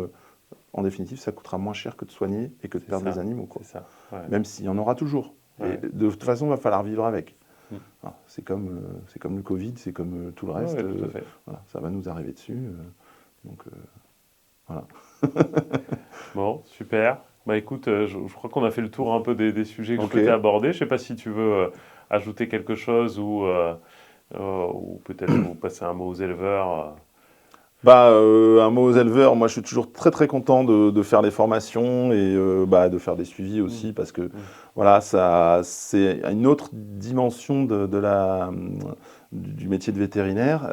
en définitive, ça coûtera moins cher que de soigner et que de perdre des animaux. Quoi. C'est ça. Même s'il y en aura toujours. Et de toute façon, il va falloir vivre avec. Alors, c'est comme le Covid, c'est comme tout le reste. Tout à fait. Voilà, ça va nous arriver dessus. Donc, voilà. Bon, super. Écoute, je crois qu'on a fait le tour un peu des sujets que je souhaitais aborder. Je ne sais pas si tu veux ajouter quelque chose ou peut-être vous passer un mot aux éleveurs. Un mot aux éleveurs, moi je suis toujours très très content de faire des formations et de faire des suivis aussi parce que voilà, c'est une autre dimension du métier de vétérinaire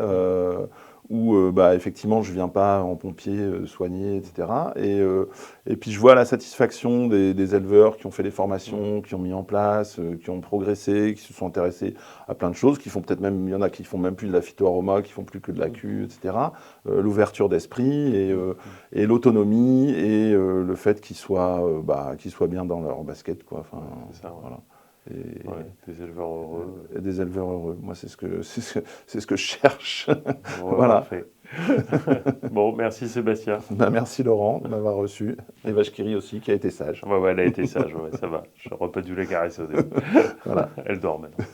où effectivement je viens pas en pompier soigner, etc. Et puis je vois la satisfaction des éleveurs qui ont fait des formations, qui ont mis en place, qui ont progressé, qui se sont intéressés à plein de choses, qui font peut-être même, il y en a qui font même plus de la phytoaroma, qui font plus que de la Q, etc. L'ouverture d'esprit et l'autonomie et le fait qu'ils soient bien dans leur basket, quoi. Enfin, c'est ça, voilà. Des éleveurs heureux. Des éleveurs heureux. Moi, c'est ce que je cherche. Voilà. Bon, merci Sébastien. Bah, merci Laurent de m'avoir reçu. Et vache qui rit aussi, qui a été sage. Ouais, elle a été sage, ouais, ça va. Je n'aurais pas dû la caresser au début. Voilà. Elle dort maintenant.